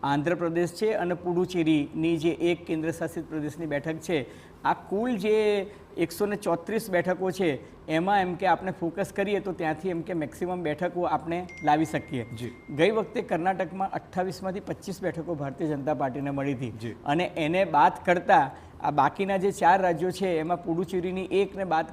આંધ્રપ્રદેશ છે અને પુડુચેરીની જે એક કેન્દ્રશાસિત પ્રદેશની બેઠક છે, આ કુલ જે 134 બેઠકો છે એમાં એમ કે આપણે ફોકસ કરીએ તો ત્યાંથી એમ કે મેક્સિમમ બેઠકો આપણે લાવી શકીએ. ગઈ વખતે કર્ણાટકમાં 28માંથી 25 બેઠકો ભારતીય જનતા પાર્ટીને મળી હતી અને એને બાદ કરતાં આ બાકીના જે 4 રાજ્યો છે એમાં પુડુચેરીની એકને બાદ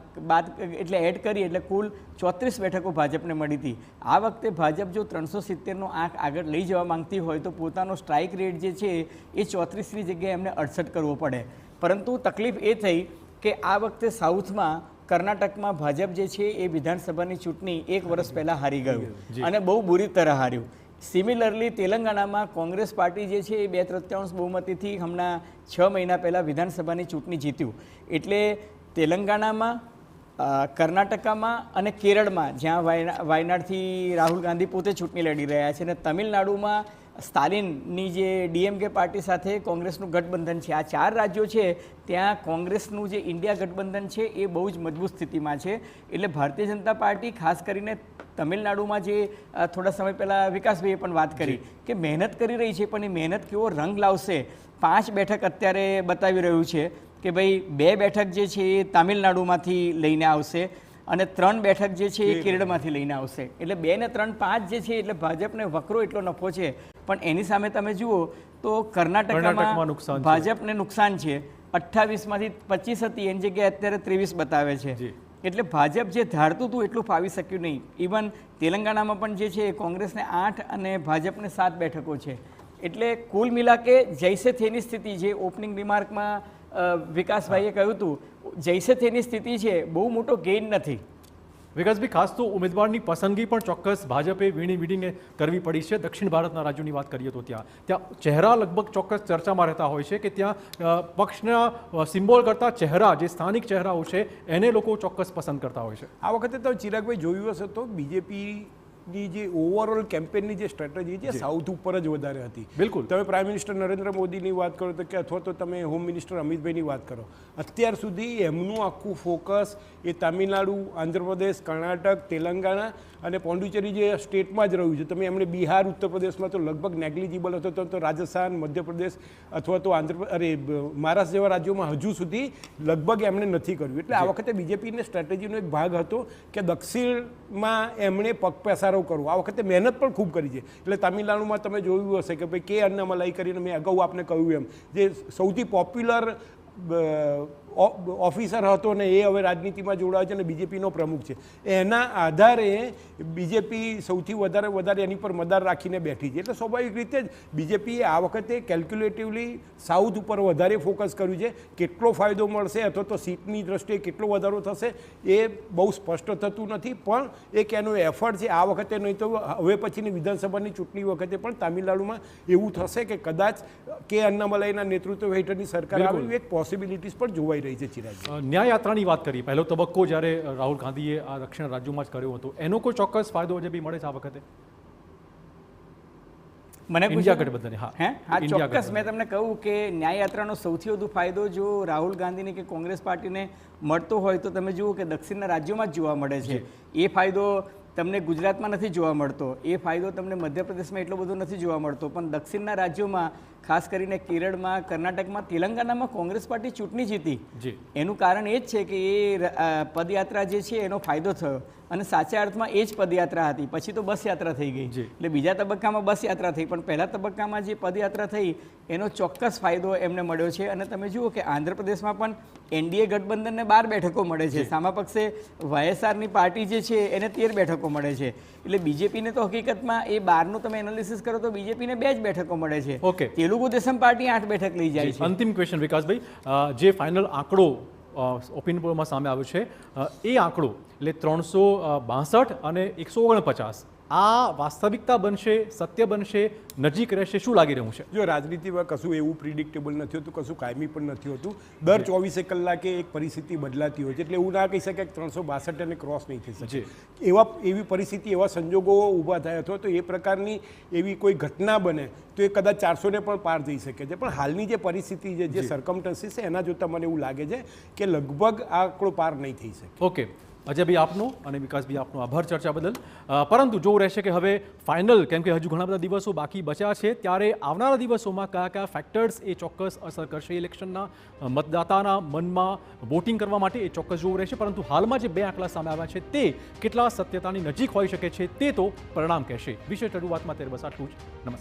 એટલે એડ કરી એટલે કુલ 34 બેઠકો ભાજપને મળી હતી. આ વખતે ભાજપ જો 370નો આંક આગળ લઈ જવા માંગતી હોય તો પોતાનો સ્ટ્રાઇક રેટ જે છે એ 34ની જગ્યાએ એમને 68 કરવો પડે. પરંતુ તકલીફ એ થઈ કે આ વખતે સાઉથમાં કર્ણાટકમાં ભાજપ જે છે એ વિધાનસભાની ચૂંટણી 1 વર્ષ પહેલાં હારી ગયું અને બહુ બુરી તરહ હાર્યું. સિમિલરલી તેલંગાણામાં કોંગ્રેસ પાર્ટી જે છે એ 2/3 બહુમતીથી હમણાં 6 મહિના પહેલાં વિધાનસભાની ચૂંટણી જીત્યું. એટલે તેલંગાણામાં, કર્ણાટકામાં અને કેરળમાં જ્યાં વાયનાડથી રાહુલ ગાંધી પોતે ચૂંટણી લડી રહ્યા છે અને તમિલનાડુમાં સ્ટાલિનની જે ડીએમકે પાર્ટી સાથે કોંગ્રેસનું ગઠબંધન છે, આ 4 રાજ્યો છે ત્યાં કોંગ્રેસનું જે ઇન્ડિયા ગઠબંધન છે એ બહુ જ મજબૂત સ્થિતિમાં છે. એટલે ભારતીય જનતા પાર્ટી ખાસ કરીને તમિલનાડુમાં જે થોડા સમય પહેલાં વિકાસભાઈએ પણ વાત કરી કે મહેનત કરી રહી છે, પણ એ મહેનત કેવો રંગ લાવશે. 5 બેઠક અત્યારે બતાવી રહ્યું છે કે ભાઈ 2 બેઠક જે છે એ તામિલનાડુમાંથી લઈને આવશે અને 3 બેઠક જે છે એ કેરળમાંથી લઈને આવશે. એટલે 2 ને 3 5 જે છે એટલે ભાજપને વકરો એટલો નફો છે. પણ એની સામે તમે જુઓ તો કર્ણાટકમાં ભાજપને નુકસાન છે. 28માંથી 25 હતી એની જગ્યાએ અત્યારે 23 બતાવે છે. એટલે ભાજપ જે ધારતું હતું એટલું ફાવી શક્યું નહીં. ઇવન તેલંગાણામાં પણ જે છે કોંગ્રેસને 8 અને ભાજપને 7 બેઠકો છે. એટલે કુલ મિલાકે જૈસે થેની સ્થિતિ જે ઓપનિંગ રિમાર્કમાં વિકાસભાઈએ કહ્યું હતું, જૈસે થેની સ્થિતિ છે, બહુ મોટો ગેઇન નથી. વિકાસભાઈ, ખાસ તો ઉમેદવારની પસંદગી પણ ચોક્કસ ભાજપે વીણીને કરવી પડી છે. દક્ષિણ ભારતના રાજ્યોની વાત કરીએ તો ત્યાં ચહેરા લગભગ ચોક્કસ ચર્ચામાં રહેતા હોય છે કે ત્યાં પક્ષના સિમ્બોલ કરતાં ચહેરા, જે સ્થાનિક ચહેરાઓ છે એને લોકો ચોક્કસ પસંદ કરતા હોય છે. આ વખતે તો ચિરાગભાઈ જોયું હશે તો બીજેપીની જે ઓવરઓલ કેમ્પેનની જે સ્ટ્રેટેજી છે સાઉથ ઉપર જ વધારે હતી. બિલકુલ. તમે પ્રાઇમ મિનિસ્ટર નરેન્દ્ર મોદીની વાત કરો તો કે અથવા તો તમે હોમ મિનિસ્ટર અમિતભાઈની વાત કરો, અત્યાર સુધી એમનું આખું ફોકસ એ તામિલનાડુ, આંધ્રપ્રદેશ, કર્ણાટક, તેલંગાણા અને પોંડિચેરી જે સ્ટેટમાં જ રહ્યું છે. તમે એમણે બિહાર, ઉત્તર પ્રદેશમાં તો લગભગ નેગ્લિજિબલ હતો, તો રાજસ્થાન, મધ્યપ્રદેશ અથવા તો મહારાષ્ટ્ર જેવા રાજ્યોમાં હજુ સુધી લગભગ એમણે નથી કર્યું. એટલે આ વખતે બીજેપીની સ્ટ્રેટેજીનો એક ભાગ હતો કે દક્ષિણમાં એમણે પગપેસારો કરવો. આ વખતે મહેનત પણ ખૂબ કરી છે. એટલે તામિલનાડુમાં તમે જોયું હશે કે ભાઈ કે અન્નામલાઈ કરીને મેં અગાઉ આપને કહ્યું એમ જે સૌથી પોપ્યુલર ઓફિસર હતો ને એ હવે રાજનીતિમાં જોડાયો છે અને બીજેપીનો પ્રમુખ છે. એના આધારે બીજેપી સૌથી વધારે એની પર મદાર રાખીને બેઠી છે. એટલે સ્વાભાવિક રીતે જ બીજેપીએ આ વખતે કેલ્ક્યુલેટિવલી સાઉથ ઉપર વધારે ફોકસ કર્યું છે. કેટલો ફાયદો મળશે અથવા તો સીટની દ્રષ્ટિએ કેટલો વધારો થશે એ બહુ સ્પષ્ટ થતું નથી, પણ એક એનો એફર્ટ છે આ વખતે. નહીં તો હવે પછીની વિધાનસભાની ચૂંટણી વખતે પણ તામિલનાડુમાં એવું થશે કે કદાચ કે અન્નામલાઈના નેતૃત્વ હેઠળની સરકાર આવે એક પોસિબિલિટીઝ પણ જોવાઈ રહી છે. ચિરાગ, ન્યાય યાત્રાની વાત કરી, પહેલો તબક્કો જ્યારે રાહુલ ગાંધીએ આ દક્ષિણ રાજ્યોમાં જ કર્યો હતો, એનો કોઈ ચોક્કસ ફાયદો હજી બી મળે છે આ વખતે? મને ઇન્ડિયા ગઠબંધન, હા ચોક્કસ. મેં તમને કહ્યું કે ન્યાય યાત્રાનો સૌથી વધુ ફાયદો જો રાહુલ ગાંધીને કે કોંગ્રેસ પાર્ટીને મળતો હોય તો તમે જુઓ કે દક્ષિણના રાજ્યોમાં જ જોવા મળે છે. એ ફાયદો તમને ગુજરાતમાં નથી જોવા મળતો, એ ફાયદો તમને મધ્યપ્રદેશમાં એટલો બધો નથી જોવા મળતો, પણ દક્ષિણના રાજ્યોમાં ખાસ કરીને કેરળમાં, કર્ણાટકમાં, તેલંગાણામાં કોંગ્રેસ પાર્ટી ચૂંટણી જીતી. એનું કારણ એ જ છે કે એ પદયાત્રા જે છે એનો ફાયદો થયો અને સાચા અર્થમાં એ જ પદયાત્રા હતી. પછી તો બસ યાત્રા થઈ ગઈ. એટલે બીજા તબક્કામાં બસ યાત્રા થઈ, પણ પહેલા તબક્કામાં જે પદયાત્રા થઈ એનો ચોક્કસ ફાયદો એમને મળ્યો છે. અને તમે જુઓ કે આંધ્રપ્રદેશમાં પણ એનડીએ ગઠબંધનને 12 બેઠકો મળે છે, સામા પક્ષે વાયએસઆરની પાર્ટી જે છે એને 13 બેઠકો મળે છે. એટલે બીજેપીને તો હકીકતમાં એ 12નું તમે એનાલિસિસ કરો તો બીજેપીને 2 જ બેઠકો મળે છે. ઓકે, તેલુગુ દેશમ પાર્ટી 8 બેઠક લઈ જાય છે. અંતિમ ક્વેશ્ચન વિકાસભાઈ, જે ફાઇનલ આંકડો ઓપિનિયન પોલમાં સામે આવ્યો છે એ આંકડો એટલે 362 અને 149, આ વાસ્તવિકતા બનશે, સત્ય બનશે, નજીક રહેશે, શું લાગી રહ્યું છે? જો રાજનીતિમાં કશું એવું પ્રિડિક્ટેબલ નથી હોતું, કશું કાયમી પણ નથી હોતું. દર 24 કલાકે એક પરિસ્થિતિ બદલાતી હોય છે. એટલે એવું ના કહી શકાય કે 362 અને ક્રોસ નહીં થઈ શકે. એવી પરિસ્થિતિ, એવા સંજોગો ઊભા થાય અથવા તો એ પ્રકારની એવી કોઈ ઘટના બને તો એ કદાચ 400 ને પણ પાર જઈ શકે છે. પણ હાલની જે પરિસ્થિતિ છે, જે સર્કમસ્ટન્સીસ છે, એના જોતાં મને એવું લાગે છે કે લગભગ આ આંકડો પાર નહીં થઈ શકે. ઓકે, અજયભાઈ આપનો અને વિકાસભાઈ આપનો આભાર ચર્ચા બદલ. પરંતુ જોવું રહેશે કે હવે ફાઇનલ, કેમ કે હજુ ઘણા બધા દિવસો બાકી બચ્યા છે, ત્યારે આવનારા દિવસોમાં કયા કયા ફેક્ટર્સ એ ચોક્કસ અસર કરશે ઇલેક્શનના મતદાતાના મનમાં વોટિંગ કરવા માટે, એ ચોક્કસ જોવું રહેશે. પરંતુ હાલમાં જે 2 આંકડા સામે આવ્યા છે તે કેટલા સત્યતાની નજીક હોઈ શકે છે તે તો પરિણામ કહેશે. વિશેષ રજૂઆતમાં ત્યારે બસ આટલું જ. નમસ્કાર.